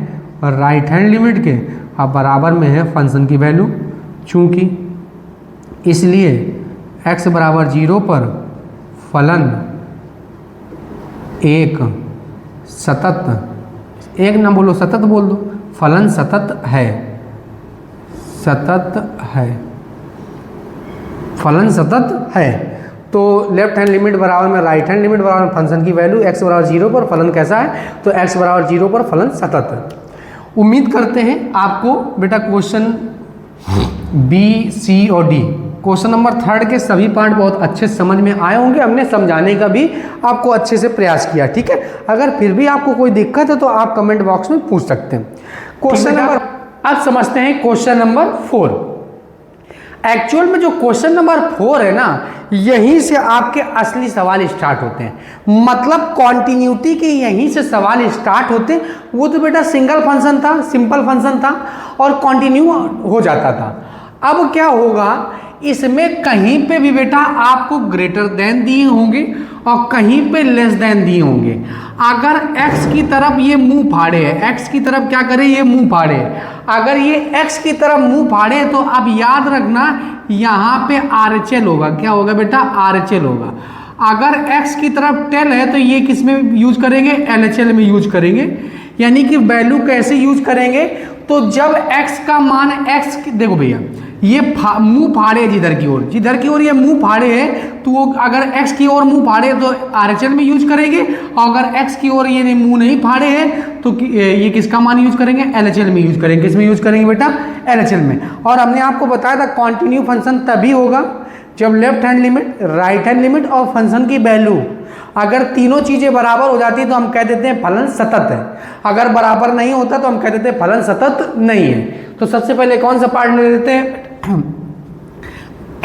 राइट हैंड लिमिट के, अब बराबर में है फंक्शन की वैल्यू, चूँकि इसलिए x बराबर 0 पर फलन एक सतत, एक ना बोलो सतत बोल दो, फलन सतत है, सतत है, फलन सतत है। तो लेफ्ट हैंड लिमिट बराबर में राइट हैंड लिमिट बराबर में फंक्शन की वैल्यू, x बराबर 0 पर फलन कैसा है, तो x बराबर 0 पर फलन सतत है। उम्मीद करते हैं आपको बेटा क्वेश्चन बी सी और डी, क्वेश्चन नंबर 3 के सभी पार्ट बहुत अच्छे समझ में आए होंगे, हमने समझाने का भी आपको अच्छे से प्रयास किया, ठीक है। अगर फिर भी आपको कोई दिक्कत है तो आप कमेंट बॉक्स में पूछ सकते हैं। क्वेश्चन नंबर, अब समझते हैं क्वेश्चन नंबर 4। एक्चुअल में जो क्वेश्चन नंबर 4 है ना, यहीं से आपके असली सवाल स्टार्ट होते हैं। मतलब कॉन्टिन्यूटी के यहीं से सवाल स्टार्ट होते हैं। वो तो बेटा सिंगल फंक्शन था, सिंपल फंक्शन था और कंटिन्यू हो जाता था। अब क्या होगा, इसमें कहीं पे भी बेटा आपको ग्रेटर देन दिए होंगे और कहीं पे लेस देन दिए होंगे। अगर x की तरफ ये मुंह फाड़े है, x की तरफ क्या करे, ये मुंह फाड़े, अगर ये x की तरफ मुंह फाड़े तो अब याद रखना यहाँ पे RHL होगा। क्या होगा बेटा, RHL होगा। अगर x की तरफ टेल है तो ये किस में यूज करेंगे, LHL में यूज करेंगे। यानी कि वैल्यू कैसे यूज करेंगे, तो जब x का मान x, देखो भैया ये मुंह फाड़े जिधर की ओर ये मुंह फाड़े है, तो वो अगर x की ओर मुंह फाड़े तो RHL में यूज करेंगे, और अगर x की ओर ये मुंह नहीं फाड़े हैं तो ये किसका मान यूज करेंगे, LHL में यूज करेंगे। किस में यूज करेंगे बेटा, LHL में। और हमने आपको बताया था कॉन्टिन्यू फंक्शन तभी होगा जब left hand limit, right hand limit और फंक्शन की वैल्यू अगर तीनों चीजें बराबर हो जाती है तो हम कह देते हैं फलन सतत है। अगर बराबर नहीं होता तो हम कह देते हैं फलन सतत नहीं है। तो सबसे पहले कौन सा पार्ट ले लेते हैं,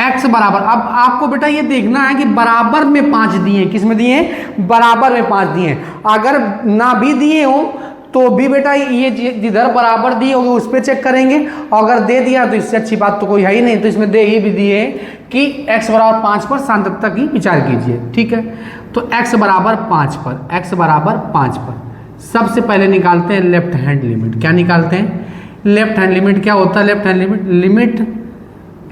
x बराबर। अब आपको बेटा ये देखना है कि बराबर में 5 दिए, किस में दिए, बराबर में 5 दिए। अगर ना भी दिए हो तो भी बेटा ये जिधर बराबर दिए होंगे उस पर चेक करेंगे, और अगर दे दिया तो इससे अच्छी बात तो कोई है ही नहीं। तो इसमें दे ही भी दिए कि x बराबर 5 पर सार्थकता की विचार कीजिए, ठीक है। तो x बराबर 5 पर, x बराबर 5 पर सबसे पहले निकालते हैं लेफ्ट हैंड लिमिट। क्या निकालते हैं, लेफ्ट हैंड लिमिट। क्या होता है left hand limit, limit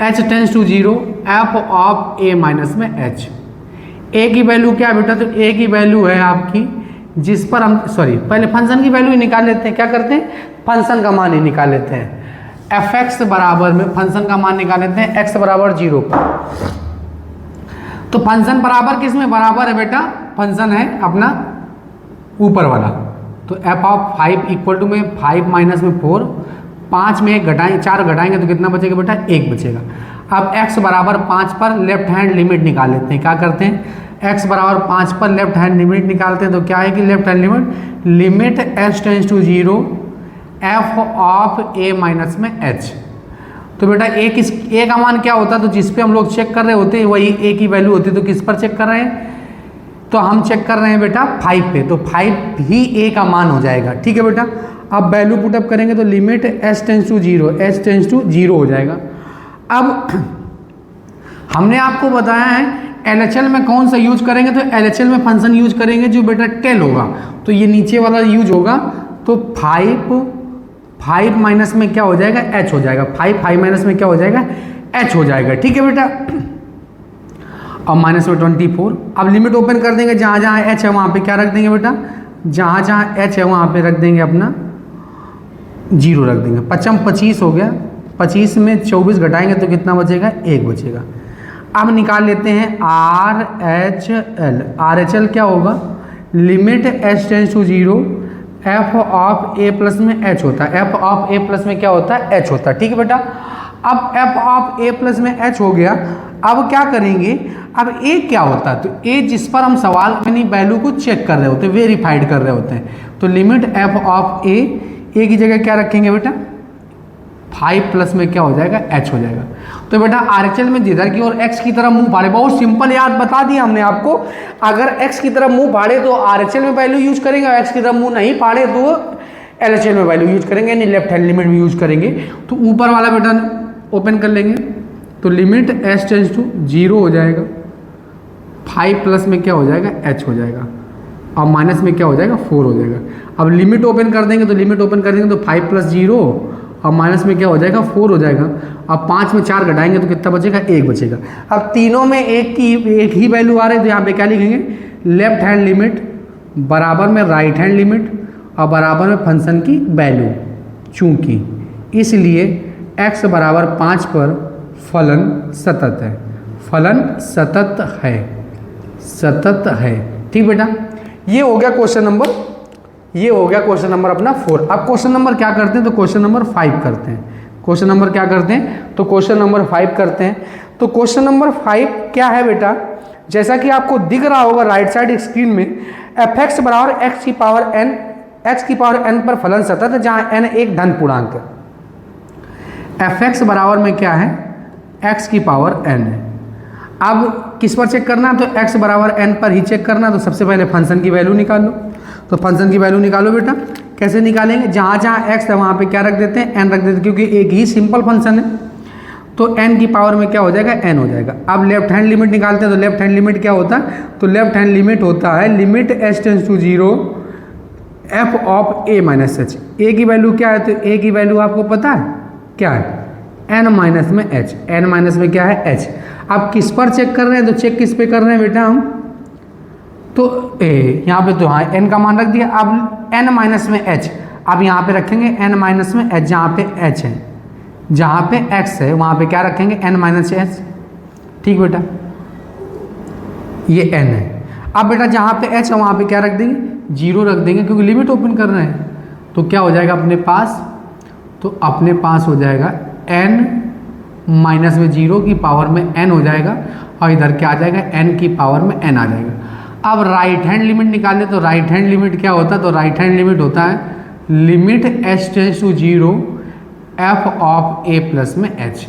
h tends to 0 f of a minus में h। a की वैल्यू क्या बेटा, तो a की वैल्यू है आपकी जिस पर हम पहले फंक्शन की वैल्यू ही निकाल लेते हैं। क्या करते हैं, फंक्शन का मान ही निकाल लेते हैं। fx बराबर में फंक्शन का मान निकाल लेते हैं x बराबर 0 पर। तो फंक्शन बराबर किस में बराबर है बेटा, फंक्शन है अपना ऊपर वाला। तो f ऑफ 5 इक्वल टू में 5 माइनस में 4, 5 में 4 घटाएंगे तो कितना बचेगा बेटा, 1 बचेगा। अब x बराबर 5 पर लेफ्ट हैंड लिमिट निकाल लेते हैं। क्या करते हैं, x बराबर 5 पर लेफ्ट हैंड लिमिट निकालते हैं। तो क्या है कि left hand limit h tends to 0 f of a minus में h। तो बेटा a का मान क्या होता है, तो जिस पे हम लोग चेक कर रहे होते हैं वही a की वैल्यू होती है। तो किस पर चेक कर रहे हैं, तो हम चेक कर रहे हैं बेटा 5 पे, तो 5 ही a का मान हो जाएगा, ठीक है बेटा। अब वैल्यू पुटअप करेंगे तो लिमिट h टेंस टू 0 हो जाएगा। अब हमने आपको बताया है LHL में कौन सा यूज करेंगे, तो LHL में फंक्शन यूज करेंगे जो बेटा टेल होगा, तो ये नीचे वाला यूज होगा। तो 5 माइनस में क्या हो जाएगा, h हो जाएगा। 5 माइनस में क्या हो जाएगा, h हो जाएगा, ठीक है बेटा। और माइनस में 24। अब लिमिट ओपन कर देंगे, जहाँ जहाँ h है वहाँ पे क्या रख देंगे बेटा, जहाँ जहाँ h है वहाँ पे रख देंगे अपना 0 रख देंगे। 25 हो गया, 25 में 24 घटाएंगे तो कितना बचेगा, 1 बचेगा। अब निकाल लेते हैं RHL क्या होगा, limit h tends to 0 f of a plus में h होता है। f ऑफ a प्लस में क्या होता है, h होता है, ठीक है बेटा। अब f ऑफ a प्लस में h हो गया। अब क्या करेंगे, अब a क्या होता है, तो a जिस पर हम सवाल अपनी वैल्यू को चेक कर रहे होते हैं, वेरीफाइड कर रहे होते हैं। तो लिमिट f ऑफ a की जगह क्या रखेंगे बेटा, 5 प्लस में क्या हो जाएगा, h हो जाएगा। तो बेटा RHL में जिधर की और x की तरफ मुंह फाड़े, बहुत सिंपल याद बता दिया हमने आपको। अगर x की तरफ मुंह फाड़े तो RHL में वैल्यू यूज करेंगे, और x की तरफ मुंह नहीं फाड़े तो LHL में वैल्यू यूज करेंगे, यानी लेफ्ट हैंड लिमिट में यूज करेंगे। तो ऊपर वाला बेटा ओपन कर लेंगे, तो लिमिट h टेंस टू 0 हो जाएगा, 5 प्लस में क्या हो जाएगा, h हो जाएगा, और माइनस में क्या हो जाएगा, 4 हो जाएगा। अब लिमिट ओपन कर देंगे, तो लिमिट ओपन कर देंगे तो 5 प्लस 0 और माइनस में क्या हो जाएगा, 4 हो जाएगा। अब 5 में 4 घटाएंगे तो कितना बचेगा, 1 बचेगा। अब तीनों में एक ही वैल्यू आ रही है, तो यहाँ पे क्या लिखेंगे, लेफ्ट हैंड लिमिट बराबर में राइट हैंड लिमिट और बराबर में फंक्शन की वैल्यू। चूंकि इसलिए x बराबर 5 पर फलन सतत है, फलन सतत है, ठीक बेटा। ये हो गया क्वेश्चन नंबर, ये हो गया क्वेश्चन नंबर अपना 4। अब क्वेश्चन नंबर क्या करते हैं, तो क्वेश्चन नंबर 5 करते हैं। क्वेश्चन नंबर क्या करते हैं, तो क्वेश्चन नंबर 5 करते हैं। तो क्वेश्चन नंबर 5 क्या है बेटा, जैसा कि आपको दिख रहा होगा राइट साइड स्क्रीन में, fx बराबर x की पावर n पर फलन सतत है, जहाँ n एक धन पूर्णांक है। fx बराबर में क्या है, x की पावर n है। अब किस पर चेक करना है, तो x बराबर n पर ही चेक करना है। तो सबसे पहले फंक्शन की वैल्यू निकाल लो। तो फंक्शन की वैल्यू निकालो बेटा। कैसे निकालेंगे, जहाँ जहाँ x है वहाँ पे क्या रख देते हैं, n रख देते हैं, क्योंकि एक ही सिंपल फंक्शन है। तो n की पावर में क्या हो जाएगा, n हो जाएगा। अब लेफ्ट हैंड लिमिट निकालते हैं। तो लेफ्ट हैंड लिमिट क्या होता है, तो लेफ्ट हैंड लिमिट होता है limit s tends to 0 f of a minus h. a की वैल्यू क्या है, तो a की वैल्यू आपको पता है क्या है, n माइनस में h, n माइनस में क्या है h। अब किस पर चेक कर रहे हैं, तो चेक किस पे कर रहे हैं बेटा हम, तो यहाँ पे तो हाँ n का मान रख दिया। अब n माइनस में h, अब यहाँ पे रखेंगे n माइनस में h, जहाँ पे h है, जहाँ पे x है वहाँ पे क्या रखेंगे, n माइनस h। ठीक बेटा, ये n है। अब बेटा जहाँ पे h है वहाँ पे क्या रख देंगे, 0 रख देंगे, क्योंकि लिमिट ओपन कर रहे हैं। तो क्या हो जाएगा अपने पास, तो अपने पास हो जाएगा n माइनस में 0 की पावर में n हो जाएगा, और इधर क्या आ जाएगा, n की पावर में n आ जाएगा। अब राइट हैंड लिमिट निकाले। तो राइट हैंड लिमिट क्या होता है, तो राइट हैंड लिमिट होता है limit s tends to 0 f of a plus में h।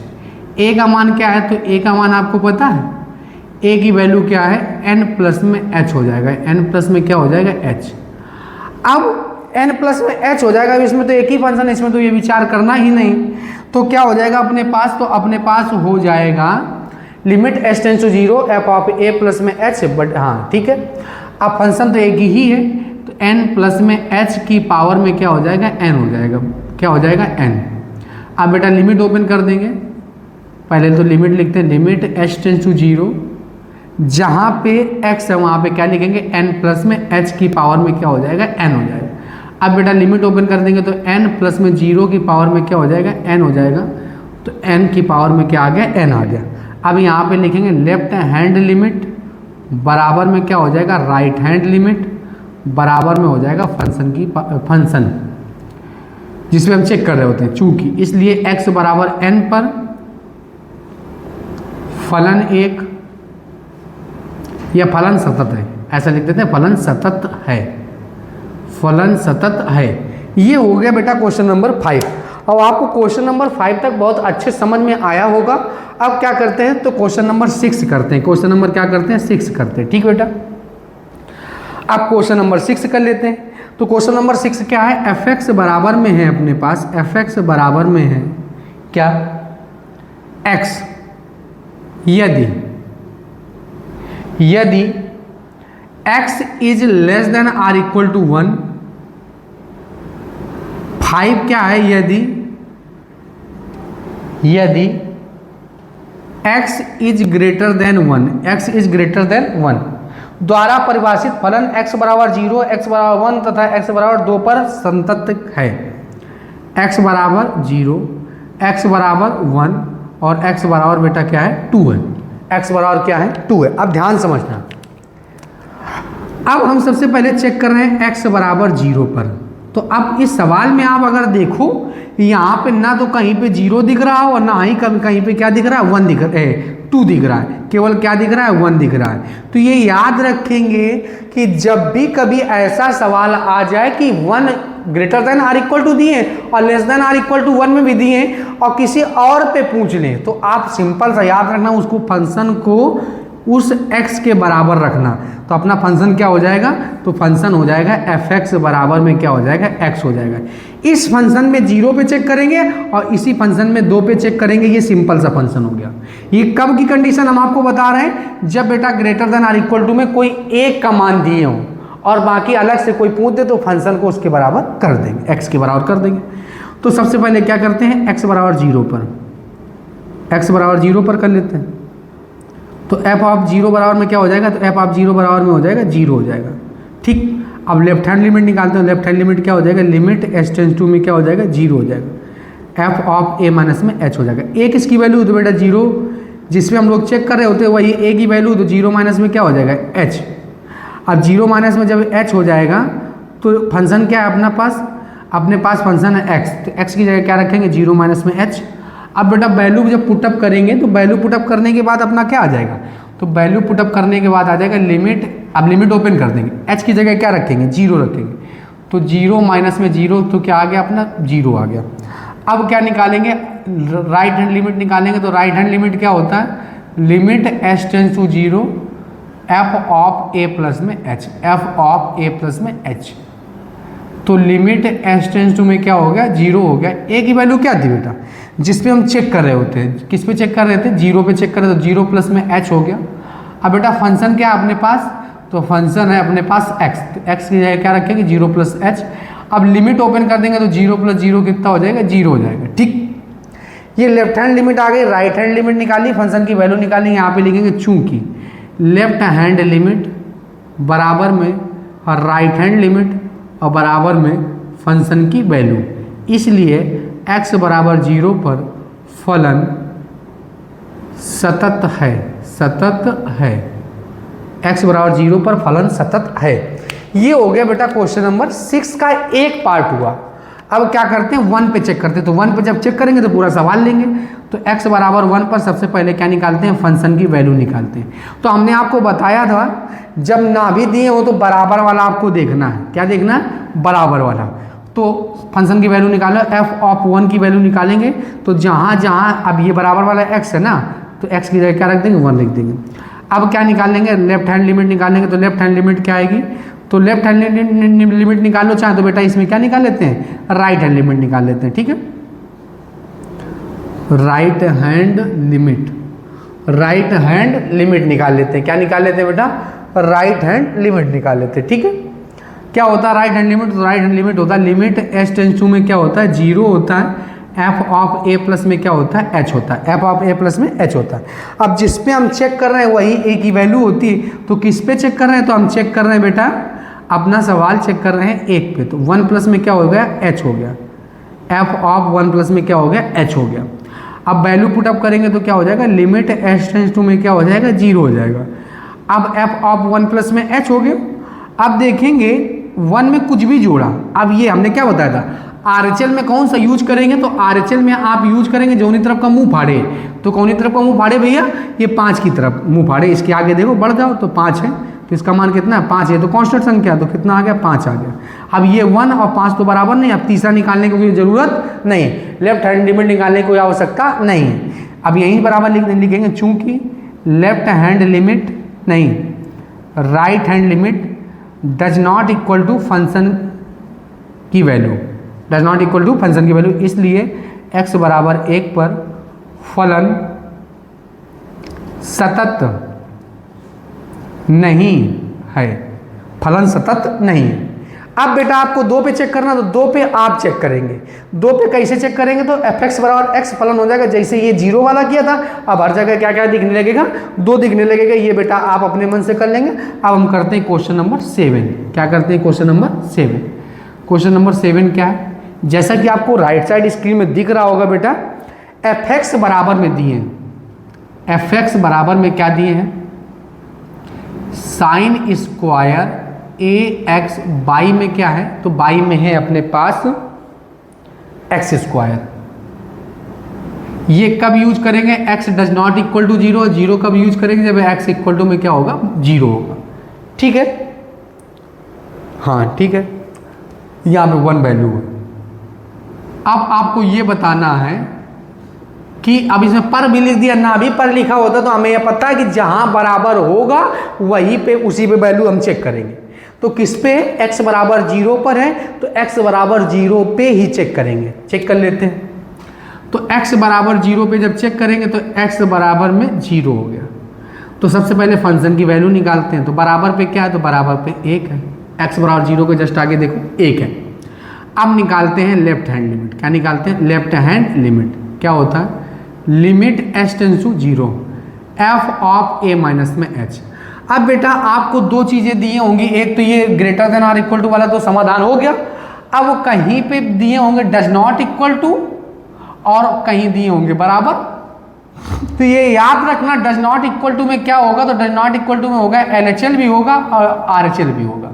a का मान क्या है, तो a का मान आपको पता है, a की वैल्यू क्या है, n प्लस में h हो जाएगा, n प्लस में क्या हो जाएगा, h। अब n प्लस में h हो जाएगा, इसमें तो एक ही फंक्शन है, इसमें तो ये विचार करना ही नहीं। तो क्या हो जाएगा अपने पास, तो अपने पास हो जाएगा limit s tends to 0 f of a plus में h। बट हाँ ठीक है, अब फंक्शन तो एक ही है, तो n प्लस में h की पावर में क्या हो जाएगा, n हो जाएगा, क्या हो जाएगा, n। अब बेटा लिमिट ओपन कर देंगे। पहले तो लिमिट लिखते हैं, लिमिट s टेंस टू 0, जहाँ पे x है वहाँ पे क्या लिखेंगे, n प्लस में h की पावर में क्या हो जाएगा, n हो जाएगा। अब बेटा लिमिट ओपन कर देंगे, तो n प्लस में 0 की पावर में क्या हो जाएगा, n हो जाएगा। तो n की पावर में क्या आ गया, n आ गया। अब यहाँ पे लिखेंगे लेफ्ट हैंड लिमिट बराबर में क्या हो जाएगा, राइट हैंड लिमिट बराबर में हो जाएगा फंक्शन जिसमें हम चेक कर रहे होते हैं। चूंकि इसलिए x बराबर n पर फलन 1 या फलन सतत है, ऐसा लिख देते हैं, फलन सतत है, फलन सतत है। ये हो गया बेटा क्वेश्चन नंबर 5। अब आपको क्वेश्चन नंबर 5 तक बहुत अच्छे समझ में आया होगा। अब क्या करते हैं, तो क्वेश्चन नंबर 6 करते हैं। क्वेश्चन नंबर क्या करते हैं, 6 करते हैं। ठीक बेटा, अब क्वेश्चन नंबर 6 कर लेते हैं। तो क्वेश्चन नंबर 6 क्या है, fx बराबर में है अपने पास, fx बराबर में है क्या, x, यदि x is less than or equal to 1। 5 क्या है, यदि x is greater than 1, x is greater than 1 द्वारा परिभाषित फलन x बराबर 0, x बराबर 1 तथा x बराबर 2 पर संतत है। x बराबर 0, x बराबर 1 और x बराबर बेटा क्या है, 2 है। x बराबर क्या है, 2 है। अब ध्यान समझना, अब हम सबसे पहले चेक कर रहे हैं x बराबर 0 पर। तो अब इस सवाल में आप अगर देखो, यहाँ पे ना तो कहीं पे 0 दिख रहा हो और ना ही कहीं पे क्या दिख रहा है, 1 दिख रहा है, 2 दिख रहा है, केवल क्या दिख रहा है, 1 दिख रहा है। तो ये याद रखेंगे कि जब भी कभी ऐसा सवाल आ जाए कि 1 greater than or equal to दिए और less than or equal to 1 में भी दिए और किसी और पे पूछ लें, तो आप सिंपल सा याद रखना, उसको फंक्शन को उस x के बराबर रखना। तो अपना फंक्शन क्या हो जाएगा, तो फंक्शन हो जाएगा fx बराबर में क्या हो जाएगा, x हो जाएगा। इस फंक्शन में 0 पे चेक करेंगे और इसी फंक्शन में 2 पे चेक करेंगे। ये सिंपल सा फंक्शन हो गया। ये कब की कंडीशन हम आपको बता रहे हैं, जब बेटा greater than or equal to में कोई एक का मान दिए हों और बाकी अलग से कोई पूछ दे तो फंक्शन को उसके बराबर कर देंगे, x के बराबर कर देंगे। तो सबसे पहले क्या करते हैं, x बराबर 0 पर, x बराबर 0 पर कर लेते हैं। तो f ऑफ 0 बराबर में क्या हो जाएगा, तो f ऑफ 0 बराबर में हो जाएगा 0 हो जाएगा। ठीक, अब लेफ्ट हैंड लिमिट निकालते हैं। लेफ्ट हैंड लिमिट क्या हो जाएगा, लिमिट s टेंस टू में क्या हो जाएगा, 0 हो जाएगा। f ऑफ a माइनस में h हो जाएगा। a किसकी वैल्यू, तो बेटा 0 जिसमें हम लोग चेक कर रहे होते हैं वही a की वैल्यू, तो 0 माइनस में क्या हो जाएगा, h। अब 0 माइनस में जब h हो जाएगा तो फंक्शन क्या है अपने पास फंक्शन है x, तो x की जगह क्या रखेंगे, 0 माइनस में h। अब बेटा वैल्यू जब पुटअप करेंगे तो वैल्यू पुटअप करने के बाद अपना क्या आ जाएगा, तो वैल्यू पुटअप करने के बाद आ जाएगा लिमिट। अब लिमिट ओपन कर देंगे, h की जगह क्या रखेंगे, 0 रखेंगे। तो 0 माइनस में 0 तो क्या आ गया अपना, 0 आ गया। अब क्या निकालेंगे, राइट हैंड लिमिट निकालेंगे। तो राइट हैंड लिमिट क्या होता है, limit h tends to 0 f of a plus में h, f of a plus में एच। तो लिमिट एच टेंस टू में क्या हो गया, 0 हो गया। ए की वैल्यू क्या थी बेटा, जिस पे हम चेक कर रहे होते हैं, किस पे चेक कर रहे थे, 0 पे चेक कर रहे, तो 0 प्लस में एच हो गया। अब बेटा फंक्शन क्या है अपने पास, तो फंक्शन है अपने पास एक्स, तो एक्स की जगह क्या रखेंगे, 0 प्लस एच। अब लिमिट ओपन कर देंगे तो 0 प्लस 0 कितना हो जाएगा, 0 हो जाएगा। ठीक, ये लेफ्ट हैंड लिमिट आ गई। राइट हैंड लिमिट निकाली, फंक्शन की वैल्यू निकाली, यहाँ पे लिखेंगे चूंकि लेफ्ट हैंड लिमिट बराबर में और राइट हैंड लिमिट और बराबर में फंक्शन की वैल्यू, इसलिए x बराबर 0 पर फलन सतत है, सतत है। x बराबर 0 पर फलन सतत है। ये हो गया बेटा क्वेश्चन नंबर 6 का एक पार्ट हुआ। अब क्या करते हैं, 1 पे चेक करते हैं। तो 1 पे जब चेक करेंगे तो पूरा सवाल लेंगे। तो x बराबर 1 पर सबसे पहले क्या निकालते हैं, फंक्शन की वैल्यू निकालते हैं। तो हमने आपको बताया था जब ना भी दिए हो तो बराबर वाला आपको देखना है। क्या देखना है, बराबर वाला। तो फंक्शन की वैल्यू निकालो, f ऑफ 1 की वैल्यू निकालेंगे। तो जहाँ जहाँ अब ये बराबर वाला x है ना, तो x की जगह क्या रख देंगे, 1 लिख देंगे। अब क्या निकालेंगे, लेफ्ट हैंड लिमिट निकालेंगे। तो लेफ्ट हैंड लिमिट क्या आएगी, तो लेफ्ट हैंड लिमिट निकालो चाहे तो बेटा इसमें क्या निकाल लेते हैं, राइट हैंड लिमिट निकाल लेते हैं। ठीक है, right hand limit, right hand limit निकाल लेते हैं। क्या निकाल लेते हैं बेटा, राइट हैंड लिमिट निकाल लेते हैं। ठीक है, क्या होता है राइट हैंड लिमिट, तो राइट हैंड लिमिट होता है लिमिट एच टेंस टू में क्या होता है, 0 होता है। एफ ऑफ ए प्लस में क्या होता है, एच होता है। एफ ऑफ ए प्लस में एच होता है। अब जिस पे हम चेक कर रहे हैं वही ए की वैल्यू होती है। तो किस पे चेक कर रहे हैं, तो हम चेक कर रहे हैं बेटा अपना सवाल चेक कर रहे हैं 1 पे। तो 1 प्लस में क्या हो गया, एच हो गया। एफ ऑफ 1 प्लस में क्या हो गया, एच हो गया। अब वैल्यू पुटअप करेंगे तो क्या हो जाएगा, लिमिट एच टेंस टू में क्या हो जाएगा, 0 हो जाएगा। अब एफ ऑफ 1 प्लस में एच हो गया। अब देखेंगे 1 में कुछ भी जोड़ा। अब ये हमने क्या बताया था, RHL में कौन सा यूज करेंगे, तो RHL में आप यूज करेंगे जौनी तरफ का मुंह फाड़े। तो कौनी तरफ का मुंह फाड़े भैया, ये 5 की तरफ मुंह फाड़े। इसके आगे देखो बढ़ जाओ तो 5 है, तो इसका मान कितना है, 5 है। तो कांस्टेंट संख्या तो कितना आ गया, 5 आ गया। अब ये 1 और 5 तो बराबर नहीं। अब तीसरा निकालने की कोई जरूरत नहीं, लेफ्ट हैंड लिमिट निकालने की कोई आवश्यकता नहीं है। अब यहीं बराबर लिखेंगे चूंकि लेफ्ट हैंड लिमिट नहीं, right hand limit does not equal to function की value, does not equal to function की वैल्यू, इसलिए x बराबर 1 पर फलन सतत नहीं है, फलन सतत नहीं है। अब बेटा आपको 2 पे चेक करना, तो 2 पे आप चेक करेंगे। 2 पे कैसे चेक करेंगे, तो fx बराबर x फलन हो जाएगा जैसे ये 0 वाला किया था। अब हर जगह क्या क्या दिखने लगेगा, 2 दिखने लगेगा। ये बेटा आप अपने मन से कर लेंगे। अब हम करते हैं क्वेश्चन नंबर 7। क्या करते हैं, क्वेश्चन नंबर 7। क्वेश्चन नंबर 7 क्या है, जैसा कि आपको राइट साइड स्क्रीन में दिख रहा होगा बेटा, fx बराबर में दिए हैं, fx बराबर में क्या दिए हैं, साइन स्क्वायर ax, बाई में क्या है, तो बाई में है अपने पास एक्स स्क्वायर। ये कब यूज करेंगे, x does not equal to 0। 0 कब यूज करेंगे, जब x इक्वल टू में क्या होगा, 0 होगा। ठीक है, हाँ ठीक है, यहाँ पे 1 वैल्यू है। अब आपको ये बताना है कि अब इसमें पर भी लिख दिया, ना भी पर लिखा होता तो हमें यह पता है कि जहां बराबर होगा वहीं पे उसी पे वैल्यू हम चेक करेंगे। तो किस पे, x बराबर 0 पर है तो x बराबर 0 पे ही चेक करेंगे। चेक कर लेते हैं। तो x बराबर 0 पे जब चेक करेंगे तो x बराबर में 0 हो गया। तो सबसे पहले फंक्शन की वैल्यू निकालते हैं। तो बराबर पे क्या है, तो बराबर पे 1 है। x बराबर 0 के जस्ट आगे देखो 1 है। अब निकालते हैं लेफ्ट हैंड लिमिट। क्या निकालते हैं, लेफ्ट हैंड लिमिट क्या होता है, limit h tends to 0 f of a minus में h। अब बेटा आपको 2 चीजें दी होंगी, एक तो ये greater than or equal to वाला तो समाधान हो गया। अब कहीं पे दिए होंगे डज नॉट इक्वल टू और कहीं दिए होंगे बराबर। तो ये याद रखना, डज नॉट इक्वल टू में क्या होगा, तो डज नॉट इक्वल टू में होगा LHL भी होगा और RHL भी होगा।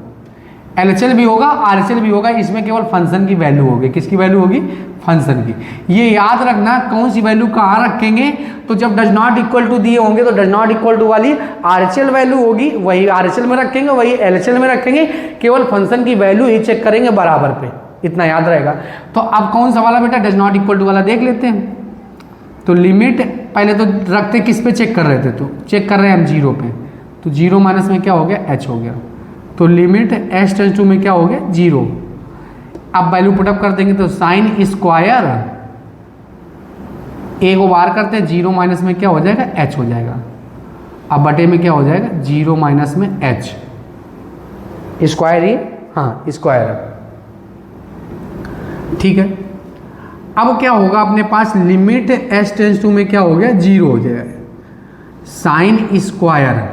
LHL भी होगा, RHL भी होगा। इसमें केवल फंक्शन की वैल्यू होगी। किसकी वैल्यू होगी, फंक्शन की। ये याद रखना कौन सी वैल्यू कहाँ रखेंगे, तो जब डज नॉट इक्वल टू दिए होंगे तो डज नॉट इक्वल टू वाली RHL वैल्यू होगी, वही RHL में रखेंगे, वही LHL में रखेंगे। केवल फंक्शन की वैल्यू ही चेक करेंगे बराबर पे, इतना याद रहेगा। तो अब कौन सा वाला बेटा डज नॉट इक्वल टू वाला देख लेते हैं। तो लिमिट पहले तो रखते किस पे चेक कर रहे थे, तो चेक कर रहे हैं हम 0 पे, तो 0 माइनस में क्या हो गया h हो गया। तो लिमिट h टेंस टू में क्या हो गया 0। अब वैल्यू पुटअप कर देंगे तो साइन स्क्वायर a को बाहर करते हैं 0 माइनस में क्या हो जाएगा h हो जाएगा। अब बटे में क्या हो जाएगा 0 माइनस में h स्क्वायर ही, हाँ स्क्वायर है, ठीक है। अब क्या होगा अपने पास लिमिट h टेंस टू में क्या हो गया 0 हो जाएगा साइन स्क्वायर।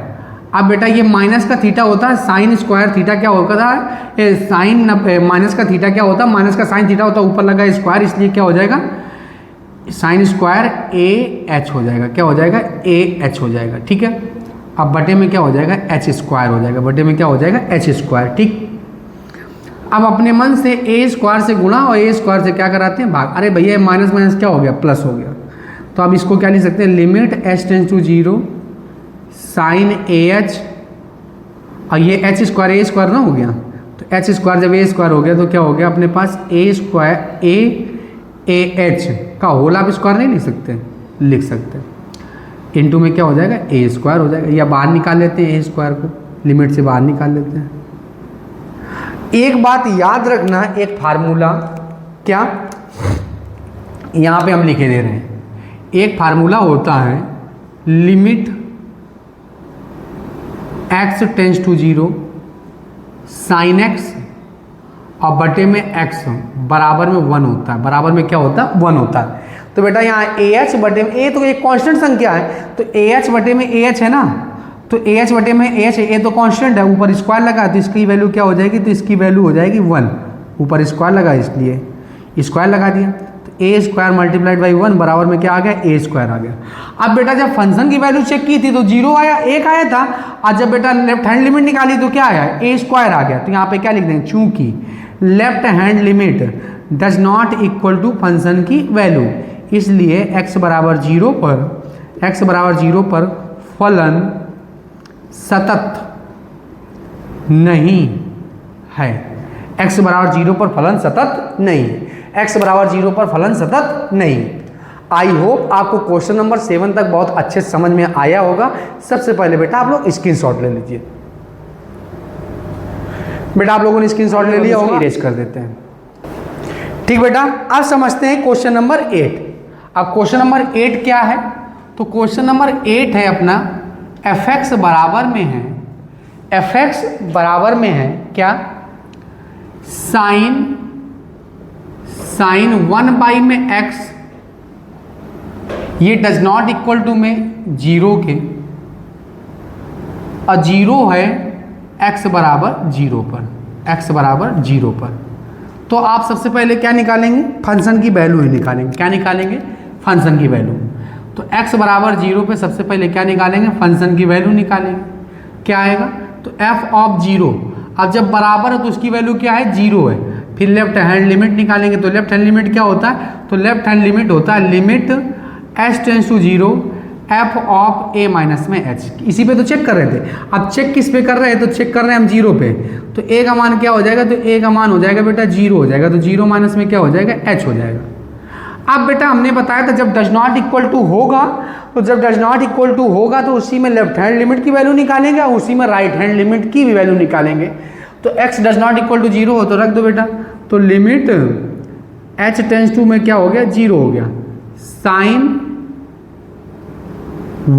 अब बेटा ये माइनस का थीटा होता है, साइन स्क्वायर थीटा क्या होता है, साइन माइनस का थीटा क्या होता है, माइनस का साइन थीटा होता है, ऊपर लगा स्क्वायर, इसलिए क्या हो जाएगा साइन स्क्वायर ए एच हो जाएगा, क्या हो जाएगा ए एच हो जाएगा, ठीक है। अब बटे में क्या हो जाएगा एच स्क्वायर हो जाएगा, बटे में क्या हो जाएगा एच स्क्वायर, ठीक। अब अपने मन से ए स्क्वायर से गुणा और ए स्क्वायर से क्या कराते हैं भाग। अरे भैया माइनस माइनस क्या हो गया प्लस हो गया, तो अब इसको क्या लिख सकते हैं limit h tends to 0 sine a h, और ये एच स्क्वायर ए स्क्वायर ना हो गया, तो एच स्क्वायर जब ए स्क्वायर हो गया तो क्या हो गया अपने पास ए स्क्वायर ए एच का होल आप स्क्वायर नहीं लिख सकते, लिख सकते इनटू में क्या हो जाएगा ए स्क्वायर हो जाएगा, या बाहर निकाल लेते हैं ए स्क्वायर को, लिमिट से बाहर निकाल लेते हैं। एक बात याद रखना, एक फार्मूला क्या यहाँ पे हम लिखे दे रहे हैं, एक फार्मूला होता है limit x tends to 0 sine x और बटे में x बराबर में 1 होता है, बराबर में क्या होता है 1 होता है। तो बेटा यहाँ ए एच बटे में ए तो एक कांस्टेंट संख्या है, तो ए एच बटे में ए एच है ना, तो ए एच बटे में ए एच, ए तो कांस्टेंट है, ऊपर स्क्वायर लगा तो इसकी वैल्यू क्या हो जाएगी, तो इसकी वैल्यू हो जाएगी 1, ऊपर स्क्वायर लगा इसलिए स्क्वायर लगा दिया, तो ए स्क्वायर मल्टीप्लाइड बाई 1 बराबर में क्या आ गया ए स्क्वायर आ गया। अब बेटा जब फंक्शन की वैल्यू चेक की थी तो 0 आया, 1 आया था, और जब बेटा लेफ्ट हैंड लिमिट निकाली तो क्या आया ए स्क्वायर आ गया। तो यहाँ पे क्या लिख देंगे चूंकि left hand limit does not equal to function की वैल्यू, इसलिए x बराबर 0 पर फलन सतत नहीं है, x बराबर 0 पर फलन सतत नहीं, x बराबर 0 पर फलन सतत नहीं। आई होप आपको क्वेश्चन नंबर 7 तक बहुत अच्छे समझ में आया होगा। सबसे पहले बेटा आप लोग स्क्रीनशॉट ले लीजिए, बेटा आप लोगों ने स्क्रीनशॉट ले लिया होगा, इरेज कर देते हैं, ठीक बेटा। अब समझते हैं क्वेश्चन नंबर 8। अब क्वेश्चन नंबर 8 क्या है, तो क्वेश्चन नंबर 8 है अपना fx बराबर में है, fx बराबर में है क्या साइन 1 बाई में x, ये डज नॉट इक्वल टू में 0 के, और 0 है x बराबर 0 पर, x बराबर 0 पर। तो आप सबसे पहले क्या निकालेंगे फंक्शन की वैल्यू ही निकालेंगे, क्या निकालेंगे फंक्शन की वैल्यू। तो x बराबर 0 पे सबसे पहले क्या निकालेंगे फंक्शन की वैल्यू निकालेंगे, क्या आएगा तो f ऑफ 0। अब जब बराबर है तो उसकी वैल्यू क्या है 0 है, फिर लेफ्ट हैंड लिमिट निकालेंगे, तो लेफ्ट हैंड लिमिट क्या होता है, तो लेफ्ट हैंड लिमिट होता है limit h tends to 0 f of a minus में h। इसी पे तो चेक कर रहे थे, अब चेक किस पे कर रहे हैं, तो चेक कर रहे हैं हम 0 पे, तो a का मान क्या हो जाएगा, तो a का मान हो जाएगा बेटा 0 हो जाएगा, तो 0 माइनस में क्या हो जाएगा h हो जाएगा। अब बेटा हमने बताया था जब डज नॉट इक्वल टू होगा, तो जब डज नॉट इक्वल टू होगा तो उसी में लेफ्ट हैंड लिमिट की वैल्यू निकालेंगे और उसी में राइट हैंड लिमिट की भी वैल्यू निकालेंगे। तो x does not equal to 0 हो तो रख दो बेटा, तो लिमिट h टेंस टू में क्या हो गया 0 हो गया, साइन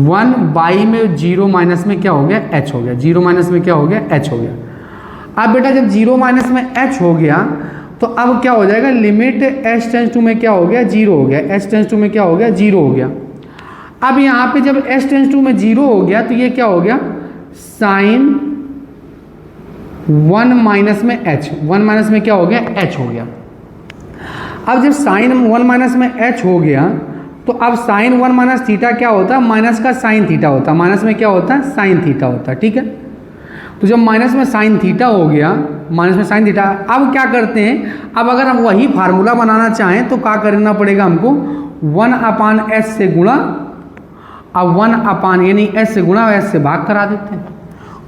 1 बाई में 0 माइनस में क्या हो गया h हो गया, 0 माइनस में क्या हो गया h हो गया। अब बेटा जब 0 माइनस में h हो गया तो अब क्या हो जाएगा लिमिट h टेंस टू में क्या हो गया 0 हो गया, h टेंस टू में क्या हो गया 0 हो गया। अब यहाँ पे जब h टेंस टू में 0 हो गया तो ये क्या हो गया साइन 1 माइनस में h, 1 माइनस में क्या हो गया h हो गया। अब जब साइन 1 माइनस में h हो गया तो अब साइन 1 माइनस थीटा क्या होता है माइनस का साइन थीटा होता है, माइनस में क्या होता है साइन थीटा होता है, ठीक है। तो जब माइनस में साइन थीटा हो गया, माइनस में साइन थीटा, अब क्या करते हैं, अब अगर हम वही फार्मूला बनाना चाहें तो क्या करना पड़ेगा हमको 1/s से गुणा, अब 1 यानी s से गुणा s से भाग करा देते हैं।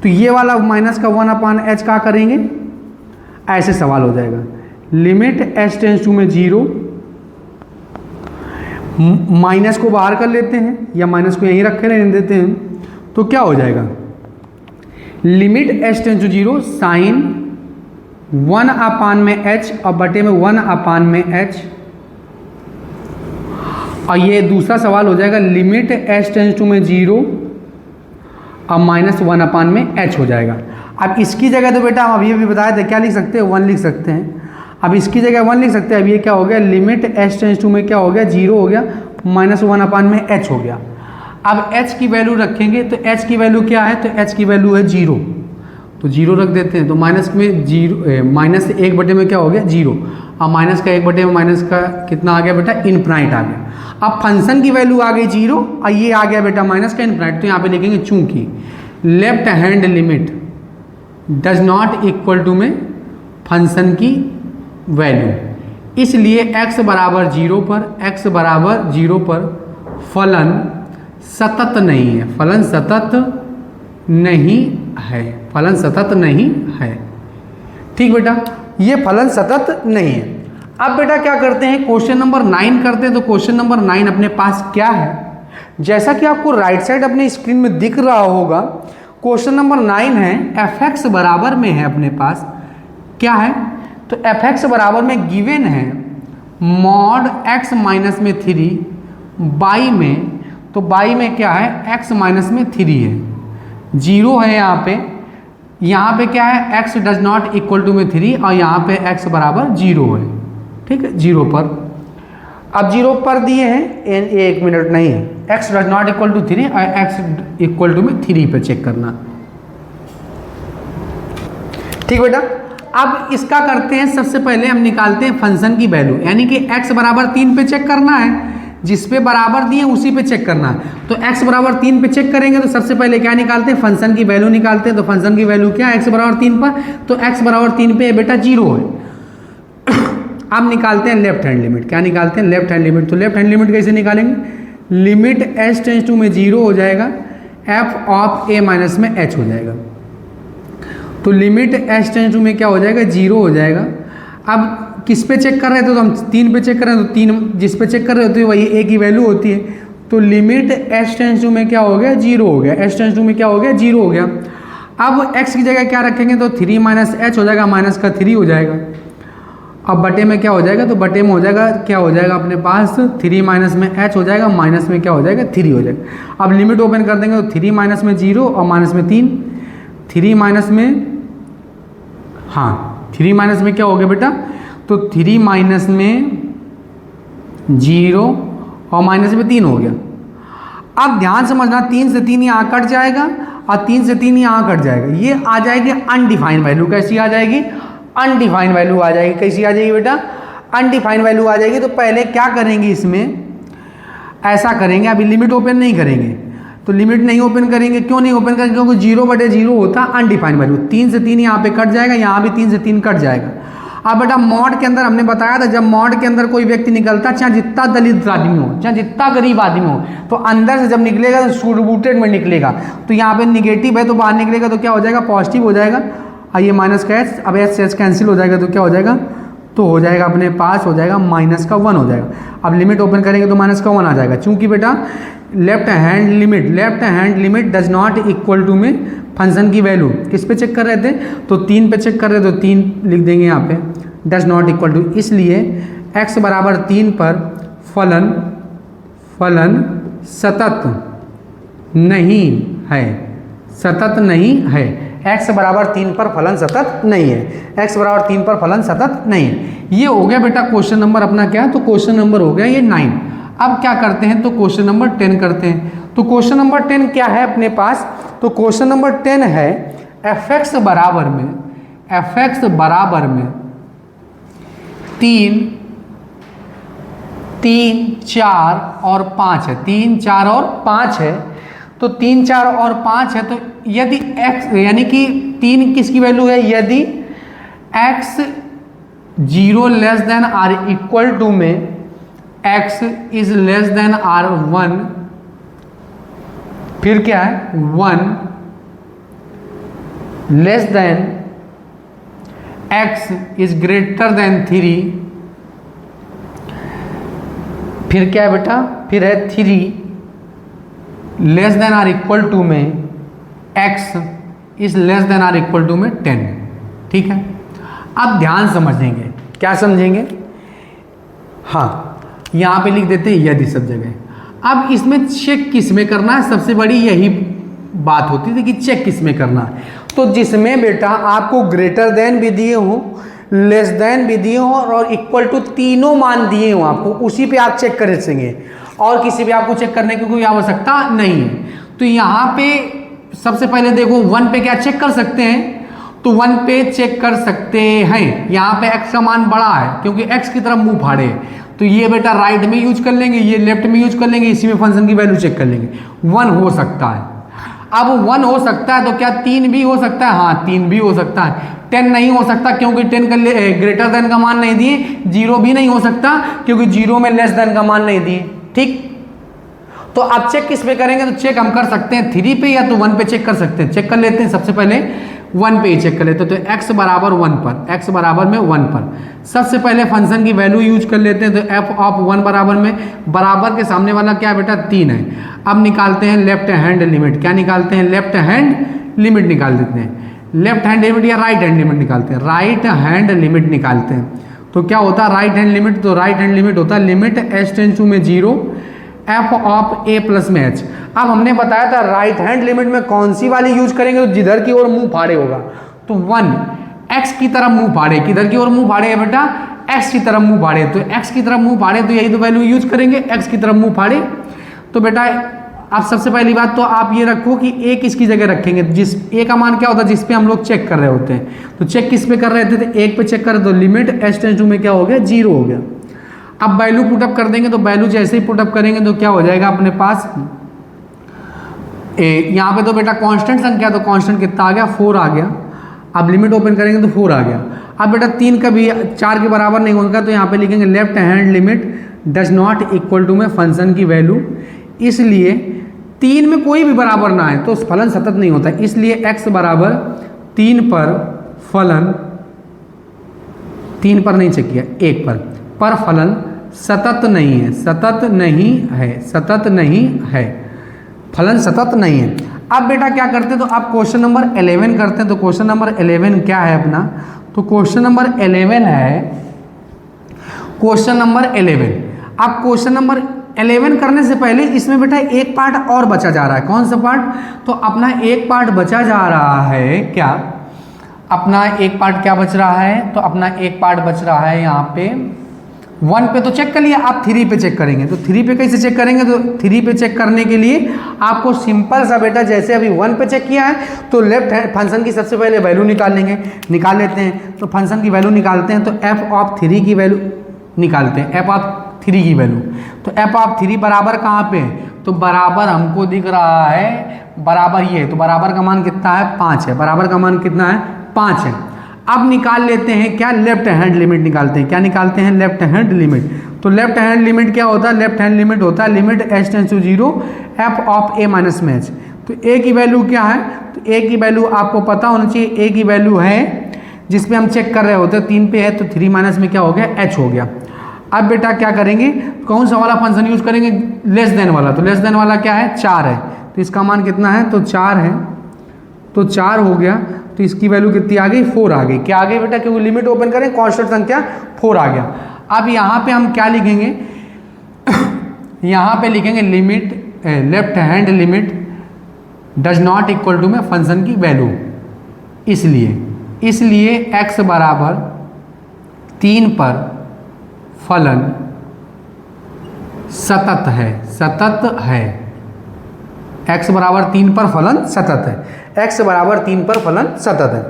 तो ये वाला माइनस का 1/h क्या करेंगे, ऐसे सवाल हो जाएगा लिमिट एच टेंस टू में 0, माइनस को बाहर कर लेते हैं या माइनस को यहीं रखे रहने देते हैं, तो क्या हो जाएगा, limit h tends to 0 sine 1 upon में h और बटे में 1 अपान में h, और ये दूसरा सवाल हो जाएगा लिमिट एच टेंस टू में 0 और माइनस 1 अपान में h हो जाएगा। अब इसकी जगह तो बेटा हम अभी बताया था क्या लिख सकते हैं, 1 लिख सकते हैं। अब इसकी जगह 1 लिख सकते हैं। अब ये क्या हो गया, लिमिट एच टेंस टू में क्या हो गया, 0 हो गया, माइनस 1 अपान में h हो गया। अब h की वैल्यू रखेंगे तो h की वैल्यू क्या है, तो h की वैल्यू है 0, तो 0 रख देते हैं। तो माइनस में 0, माइनस 1 बटे में क्या हो गया 0, अब माइनस का 1 बटे में माइनस का कितना आ गया बेटा, इनफिनाइट आ गया। अब फंक्शन की वैल्यू आ गई 0 और ये आ गया बेटा माइनस का इनफिनाइट, तो यहाँ पे लिखेंगे चूंकि left hand limit does not equal to में फंक्शन की वैल्यू, इसलिए x बराबर 0 पर, x बराबर 0 पर फलन सतत नहीं है, फलन सतत नहीं है, फलन सतत नहीं है। ठीक बेटा, ये फलन सतत नहीं है। अब बेटा क्या करते हैं, क्वेश्चन नंबर 9 करते हैं। तो क्वेश्चन नंबर 9 अपने पास क्या है, जैसा कि आपको राइट साइड अपने स्क्रीन में दिख रहा होगा, क्वेश्चन नंबर 9 है fx बराबर में है अपने पास क्या है, तो fx बराबर में गिवन है मॉड x माइनस में 3 बाई में, तो बाई में क्या है x माइनस में 3 है, 0 है यहाँ पे क्या है x does not equal to में 3 और यहाँ पे x बराबर 0 है। ठीक है, 0 पर, अब 0 पर दिए हैं, एक मिनट नहीं, x does not equal to 3 और x इक्वल टू में 3 पे चेक करना। ठीक बेटा, अब इसका करते हैं, सबसे पहले हम निकालते हैं फंक्शन की वैल्यू, यानी कि x बराबर 3 पे चेक करना है, जिस पे बराबर दिए उसी पे चेक करना है। तो x बराबर 3 पे चेक करेंगे तो सबसे पहले क्या निकालते हैं, फंक्शन की वैल्यू निकालते हैं। तो फंक्शन की वैल्यू क्या है, x बराबर 3 पर, तो x बराबर 3 पे बेटा 0 है। अब निकालते हैं लेफ्ट हैंड लिमिट, क्या निकालते हैं, लेफ्ट हैंड लिमिट। तो लेफ्ट हैंड लिमिट कैसे निकालेंगे, लिमिट एच टेंस टू में 0 हो जाएगा, f ऑफ a माइनस में h हो जाएगा। तो लिमिट एच टेंस टू में क्या हो जाएगा, 0 हो जाएगा। अब किस पे चेक कर रहे थे, तो हम 3 पे चेक कर रहे हैं, तो 3 जिस पे चेक कर रहे होते हैं वही a की वैल्यू होती है। तो लिमिट एच टेंस टू में क्या हो गया, 0 हो गया, एच टेंस टू में क्या हो गया, 0 हो गया। अब x की जगह क्या रखेंगे, तो 3 माइनस h हो जाएगा, माइनस का 3 हो जाएगा। अब बटे में क्या हो जाएगा, तो बटे में हो जाएगा, क्या हो जाएगा अपने पास 3 माइनस में h हो जाएगा, माइनस में क्या हो जाएगा 3 हो जाएगा। अब लिमिट ओपन कर देंगे तो 3 माइनस में 0 और माइनस में 3, 3 माइनस में, हाँ 3 माइनस में क्या हो गया बेटा, तो 3 माइनस में 0 और माइनस में 3 हो गया। अब ध्यान समझना, 3 से 3 यहाँ कट जाएगा और 3 से 3 यहाँ कट जाएगा, ये आ जाएगी अनडिफाइंड वैल्यू। कैसी आ जाएगी, अनडिफाइंड वैल्यू आ जाएगी। कैसी आ जाएगी बेटा, अनडिफाइंड वैल्यू आ जाएगी। तो पहले क्या करेंगे, इसमें ऐसा करेंगे, अभी लिमिट ओपन नहीं करेंगे। तो लिमिट नहीं ओपन करेंगे, क्यों नहीं ओपन करेंगे, क्योंकि 0/0 होता है अनडिफाइंड वैल्यू। 3 से 3 यहाँ पे कट जाएगा, यहाँ भी 3 से 3 कट जाएगा। अब बेटा मॉड के अंदर हमने बताया था, जब मॉड के अंदर कोई व्यक्ति निकलता, चाहे जितना दलित आदमी हो, चाहे जितना गरीब आदमी हो, तो अंदर से जब निकलेगा तो सूट-बूटेड में निकलेगा। तो यहाँ पे निगेटिव है तो बाहर निकलेगा तो क्या हो जाएगा, पॉजिटिव हो जाएगा। और ये माइनस का एच, अब एच से एच कैंसिल हो जाएगा तो क्या हो जाएगा, तो हो जाएगा अपने पास हो जाएगा माइनस का 1 हो जाएगा। अब लिमिट ओपन करेंगे तो माइनस का 1 आ जाएगा, चूंकि बेटा left hand limit does not equal to में फंक्शन की वैल्यू किस पे चेक कर रहे थे, तो 3 पे चेक कर रहे थे, तो 3 लिख देंगे यहाँ पे, डज नॉट इक्वल टू, इसलिए x बराबर 3 पर फलन सतत नहीं है, सतत नहीं है। x बराबर 3 पर फलन सतत नहीं है, x बराबर 3 पर फलन सतत नहीं है। ये हो गया बेटा क्वेश्चन नंबर अपना क्या, तो क्वेश्चन नंबर हो गया ये 9। अब क्या करते हैं, तो क्वेश्चन नंबर 10 करते हैं। तो क्वेश्चन नंबर 10 क्या है अपने पास, तो क्वेश्चन नंबर 10 है fx बराबर में 3, 4 और 5 है, 3, 4 और 5 है। तो 3, 4 और 5 है, तो यदि x यानी कि 3 किसकी वैल्यू है, यदि x 0 less than or equal to में x is less than or 1, फिर क्या है 1 less than x is greater than 3, फिर क्या है बेटा, फिर है 3 less than or equal to में x is less than or equal to में 10। ठीक है, अब ध्यान समझेंगे, क्या समझेंगे, हाँ यहाँ पे लिख देते हैं यदि सब जगह। अब इसमें चेक किस में करना है, सबसे बड़ी यही बात होती थी कि चेक किस में करना है। तो जिसमें बेटा आपको ग्रेटर देन भी दिए हो, लेस देन भी दिए हो और इक्वल टू तीनों मान दिए हो आपको, उसी पे आप चेक कर सकेंगे और किसी भी आपको चेक करने की कोई आवश्यकता नहीं है। तो यहाँ पे सबसे पहले देखो 1 पे क्या चेक कर सकते हैं, तो 1 पे चेक कर सकते हैं। यहाँ पे x का मान बड़ा है क्योंकि x की तरफ मुंह फाड़े, तो ये बेटा राइट में यूज कर लेंगे, ये लेफ्ट में यूज कर लेंगे, इसी में फंक्शन की वैल्यू चेक कर लेंगे। 1 हो सकता है, अब 1 हो सकता है तो क्या 3 भी हो सकता है, हाँ 3 भी हो सकता है। 10 नहीं हो सकता क्योंकि 10 का ग्रेटर देन का मान नहीं दिए, 0 भी नहीं हो सकता क्योंकि 0 में लेस देन का मान नहीं दिए। ठीक, तो आप चेक किस पे करेंगे, तो चेक हम कर सकते हैं 3 पे या तो 1 पे चेक कर सकते हैं। चेक कर लेते हैं, सबसे पहले 1 पे ही चेक कर लेते हैं। तो x बराबर 1 पर, x बराबर में 1 पर सबसे पहले फंक्शन की वैल्यू यूज कर लेते हैं। तो f ऑफ 1 बराबर में, बराबर के सामने वाला क्या है बेटा 3 है। अब निकालते हैं लेफ्ट हैंड लिमिट, क्या निकालते हैं, लेफ्ट हैंड लिमिट निकाल देते हैं। लेफ्ट हैंड लिमिट या राइट हैंड लिमिट निकालते हैं, राइट हैंड लिमिट निकालते हैं। तो क्या होता है राइट हैंड लिमिट, तो राइट हैंड लिमिट होता है लिमिट h टेंड्स टू में 0 f ऑफ a प्लस में h। अब हमने बताया था राइट हैंड लिमिट में कौन सी वाली यूज करेंगे, तो जिधर की ओर मुंह फाड़े होगा। तो 1 x की तरफ मुंह फाड़े, किधर की ओर मुंह फाड़े है बेटा, x की तरफ मुंह फाड़े, तो x की तरफ मुंह फाड़े तो यही तो वैल्यू यूज करेंगे, x की तरफ मुंह फाड़े। तो बेटा आप सबसे पहली बात तो आप ये रखो कि a किसकी जगह रखेंगे, जिस a का मान क्या होता है जिस पे हम लोग चेक कर रहे होते हैं। तो चेक किस पे कर रहे थे, तो 1 पे चेक कर रहे, तो लिमिट h टेंड्स टू में क्या हो गया 0 हो गया। अब वैल्यू पुटअप कर देंगे, तो वैल्यू जैसे ही पुटअप करेंगे तो क्या हो जाएगा अपने पास, यहाँ पे तो बेटा कांस्टेंट संख्या, तो कांस्टेंट कितना आ गया 4 आ गया। अब लिमिट ओपन करेंगे तो 4 आ गया। अब बेटा 3 का भी 4 के बराबर नहीं होगा, तो यहाँ पे लिखेंगे left hand limit does not equal to में फंक्शन की वैल्यू, इसलिए 3 में कोई भी बराबर ना है तो फलन सतत नहीं होता, इसलिए x बराबर 3 पर फलन, 3 पर नहीं चेक किया 1 पर फलन सतत नहीं है, सतत नहीं है, सतत नहीं है, फलन सतत नहीं है। अब बेटा क्या करते हैं, तो आप क्वेश्चन नंबर 11 करते हैं। तो क्वेश्चन नंबर 11 क्या है अपना, तो क्वेश्चन नंबर 11 है, क्वेश्चन नंबर 11। आप क्वेश्चन नंबर 11 करने से पहले इसमें बेटा एक पार्ट और बचा जा रहा है। कौन सा पार्ट, तो अपना एक पार्ट बचा जा रहा है, क्या अपना एक पार्ट क्या बच रहा है, तो अपना एक पार्ट बच रहा है यहाँ पे 1 पे तो चेक कर लिया, आप 3 पे चेक करेंगे। तो 3 पे कैसे चेक करेंगे, तो 3 पे चेक करने के लिए आपको सिंपल सा बेटा, जैसे अभी 1 पे चेक किया है तो लेफ्ट हैंड फंक्शन की सबसे पहले वैल्यू निकाल लेंगे, निकाल लेते हैं। तो फंक्शन की वैल्यू निकालते हैं, तो f ऑफ 3 की वैल्यू निकालते हैं, f ऑफ 3 की वैल्यू। तो f ऑफ 3 बराबर कहाँ पे, तो बराबर हमको दिख रहा है बराबर ये, तो बराबर का मान कितना है 5 है, बराबर का मान कितना है 5 है। अब निकाल लेते हैं क्या, लेफ्ट हैंड लिमिट निकालते हैं, क्या निकालते हैं लेफ्ट हैंड लिमिट। तो लेफ्ट हैंड लिमिट क्या होता है, लेफ्ट हैंड लिमिट होता है limit h tends to 0 f of a minus में h। तो a की वैल्यू क्या है, तो a की वैल्यू आपको पता होना चाहिए, a की वैल्यू है जिस पे हम चेक कर रहे होते हैं 3 पे है, तो 3 माइनस में क्या हो गया h हो गया। अब बेटा क्या करेंगे, कौन सा वाला फंक्शन यूज करेंगे, लेस देन वाला। तो लेस देन वाला क्या है 4 है, तो इसका मान कितना है, तो 4 है, तो 4 हो गया। तो इसकी वैल्यू कितनी आ गई 4 आ गई, क्या आ गई बेटा, क्योंकि लिमिट ओपन करें कांस्टेंट संख्या 4 आ गया। अब यहाँ पे हम क्या लिखेंगे यहाँ पे लिखेंगे limit left hand limit does not equal to में फंक्शन की वैल्यू, इसलिए x बराबर 3 पर फलन सतत है, सतत है, x बराबर 3 पर फलन सतत है, x बराबर 3 पर फलन सतत है।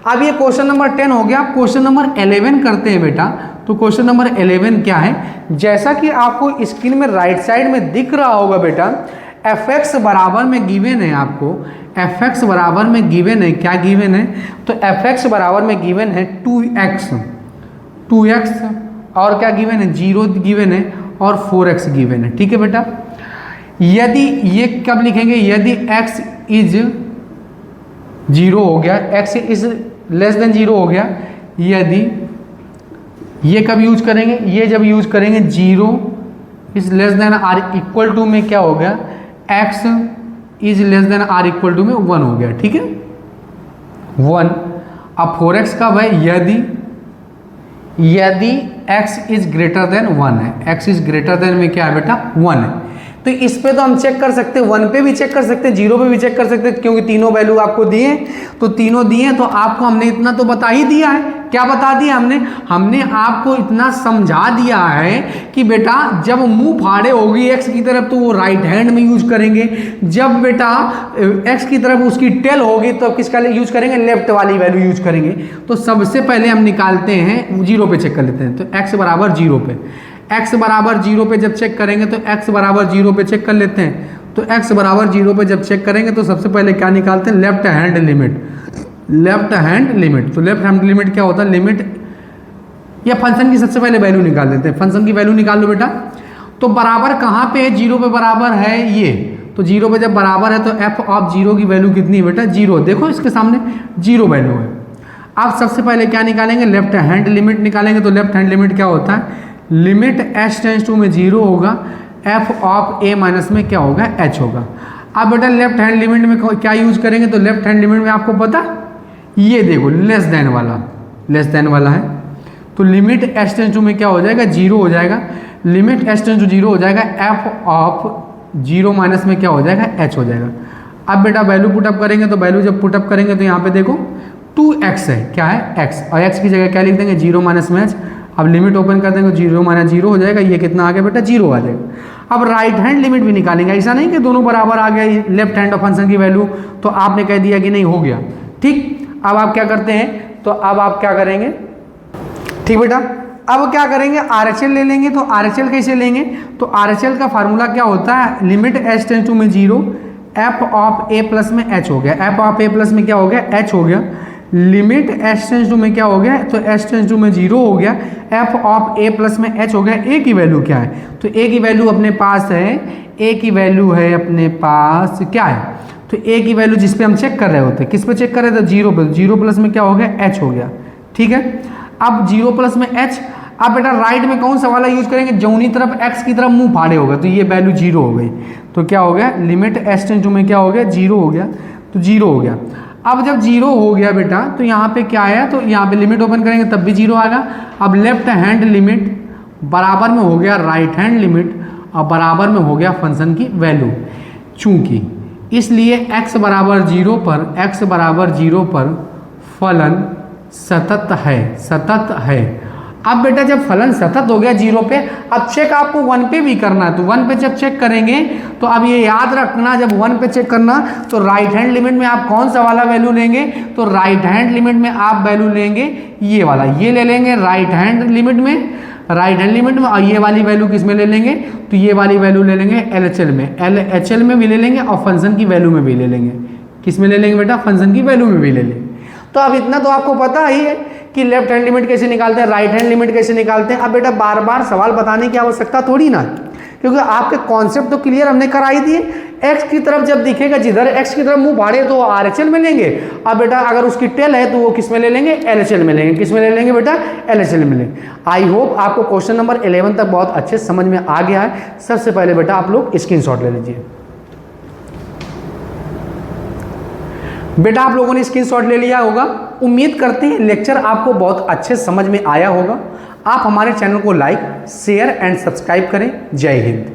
अब ये क्वेश्चन नंबर 10 हो गया। क्वेश्चन नंबर 11 करते हैं बेटा। तो क्वेश्चन नंबर 11 क्या है, जैसा कि आपको स्क्रीन में राइट साइड में दिख रहा होगा बेटा, fx बराबर में गिवन है, आपको fx बराबर में गिवन है, क्या गिवन है, तो fx बराबर में गिवन है 2x और क्या गिवन है 0 गिवन है और 4x गिवन है। ठीक है बेटा, यदि ये कब लिखेंगे, यदि x इज 0 हो गया, x इज लेस देन 0 हो गया, यदि ये कब यूज करेंगे, ये जब यूज करेंगे 0 is less than or equal to में क्या हो गया, x is less than or equal to में 1 हो गया, ठीक है 1। अब 4x कब है, यदि x इज ग्रेटर देन 1 है, x इज ग्रेटर देन में क्या है बेटा 1 है। तो इस पे तो हम चेक कर सकते हैं, 1 पे भी चेक कर सकते हैं, 0 पे भी चेक कर सकते हैं, क्योंकि तीनों वैल्यू आपको दिए, तो तीनों दिए तो आपको हमने इतना तो बता ही दिया है। क्या बता दिया हमने आपको इतना समझा दिया है कि बेटा जब मुंह फाड़े होगी x की तरफ तो वो राइट हैंड में यूज करेंगे, जब बेटा x की तरफ उसकी टेल होगी तो किसका यूज करेंगे, लेफ्ट वाली वैल्यू यूज करेंगे। तो सबसे पहले हम निकालते हैं 0 पे चेक कर लेते हैं, तो x बराबर 0 पे, x बराबर 0 पे जब चेक करेंगे तो x बराबर 0 पे चेक कर लेते हैं। तो x बराबर 0 पे जब चेक करेंगे तो सबसे पहले क्या निकालते हैं, left hand limit, left hand limit. तो लेफ्ट हैंड लिमिट क्या होता है, लिमिट या फंक्शन की सबसे पहले वैल्यू निकाल लेते हैं, फंक्शन की वैल्यू निकाल लो बेटा। तो बराबर कहाँ पे है, 0 पे बराबर है ये, तो 0 पे जब बराबर है तो f ऑफ 0 की वैल्यू कितनी है बेटा 0, देखो इसके सामने 0 वैल्यू है। आप सबसे पहले क्या निकालेंगे, लेफ्ट हैंड लिमिट निकालेंगे। तो लेफ्ट हैंड लिमिट क्या होता है, लिमिट h टेंस टू में 0 होगा, f ऑफ a माइनस में क्या होगा h होगा। अब बेटा लेफ्ट हैंड लिमिट में क्या यूज करेंगे, तो लेफ्ट हैंड लिमिट में आपको पता ये देखो लेस देन वाला है, तो लिमिट h टेंस टू में क्या हो जाएगा 0 हो जाएगा, लिमिट h टेंस टू 0 हो जाएगा, f ऑफ 0 माइनस में क्या हो जाएगा h हो जाएगा। अब बेटा वैल्यू पुटअप करेंगे, तो वैल्यू जब पुटअप करेंगे तो यहाँ पे देखो 2x है, क्या है x, और x की जगह क्या लिख देंगे 0 माइनस में h। अब लिमिट ओपन कर देंगे 0 माइनस 0 हो जाएगा, ये कितना आ गया बेटा 0 आ जाएगा। अब राइट हैंड लिमिट भी निकालेंगे, ऐसा नहीं कि दोनों बराबर आ गया लेफ्ट हैंड और फंक्शन की वैल्यू, तो आपने कह दिया कि नहीं हो गया, ठीक। अब आप क्या करते हैं, तो अब आप क्या करेंगे, ठीक बेटा, अब क्या करेंगे RHL ले लेंगे। तो RHL कैसे लेंगे, तो RHL का फार्मूला क्या होता है, लिमिट h टेंस टू में 0, f ऑफ a प्लस में h हो गया, f ऑफ a प्लस में क्या हो गया h हो गया, लिमिट h टेंस टू में क्या हो गया, तो h टेंस टू में 0 हो गया, f ऑफ a प्लस में h हो गया। a की वैल्यू क्या है, तो a की वैल्यू अपने पास है, a की वैल्यू है अपने पास क्या है, तो a की वैल्यू जिस पे हम चेक कर रहे होते हैं, किस पे चेक कर रहे थे 0 पे, 0 प्लस में क्या हो गया h हो गया, ठीक है। अब 0 प्लस में h, अब बेटा राइट में कौन सा वाला यूज करेंगे, जौनी तरफ x की तरफ मुंह फाड़े होगा, तो ये वैल्यू 0 हो गई, तो क्या हो गया लिमिट h टेंस टू में क्या हो गया 0 हो गया, तो 0 हो गया। अब जब 0 हो गया बेटा तो यहाँ पे क्या है, तो यहाँ पे लिमिट ओपन करेंगे तब भी 0 आएगा। अब लेफ्ट हैंड लिमिट बराबर में हो गया राइट हैंड लिमिट, और बराबर में हो गया फंक्शन की वैल्यू, चूंकि इसलिए x बराबर 0 पर फलन सतत है। अब बेटा जब फलन सतत हो गया 0 पे, अब चेक आपको 1 पे भी करना है, तो 1 पे जब चेक करेंगे तो अब ये याद रखना, जब 1 पे चेक करना तो राइट हैंड लिमिट में आप कौन सा वाला वैल्यू लेंगे, तो राइट हैंड लिमिट में आप वैल्यू लेंगे ये वाला, ये ले लेंगे राइट हैंड लिमिट में, और ये वाली वैल्यू किस में ले लेंगे, तो ये वाली वैल्यू ले लेंगे LHL में भी ले लेंगे, और फंक्शन की वैल्यू में भी ले लेंगे। किस में ले लेंगे बेटा, फंक्शन की वैल्यू में भी ले लेंगे। तो अब इतना तो आपको पता ही है कि लेफ्ट हैंड लिमिट कैसे निकालते हैं, राइट हैंड लिमिट कैसे निकालते हैं। अब बेटा बार बार सवाल बताने की आवश्यकता थोड़ी ना, क्योंकि आपके कॉन्सेप्ट तो क्लियर हमने कराई दिए। x की तरफ जब दिखेगा, जिधर x की तरफ मुंह फाड़े तो RHL में लेंगे। अब बेटा अगर उसकी टेल है तो वो किस में ले लेंगे, LHL में लेंगे। किस में ले लेंगे बेटा, LHL में लेंगे। आई होप आपको क्वेश्चन नंबर 11 तक बहुत अच्छे समझ में आ गया है। सबसे पहले बेटा आप लोग स्क्रीनशॉट ले लीजिए। बेटा आप लोगों ने स्क्रीनशॉट ले लिया होगा। उम्मीद करते हैं लेक्चर आपको बहुत अच्छे समझ में आया होगा। आप हमारे चैनल को लाइक, शेयर एंड सब्सक्राइब करें। जय हिंद।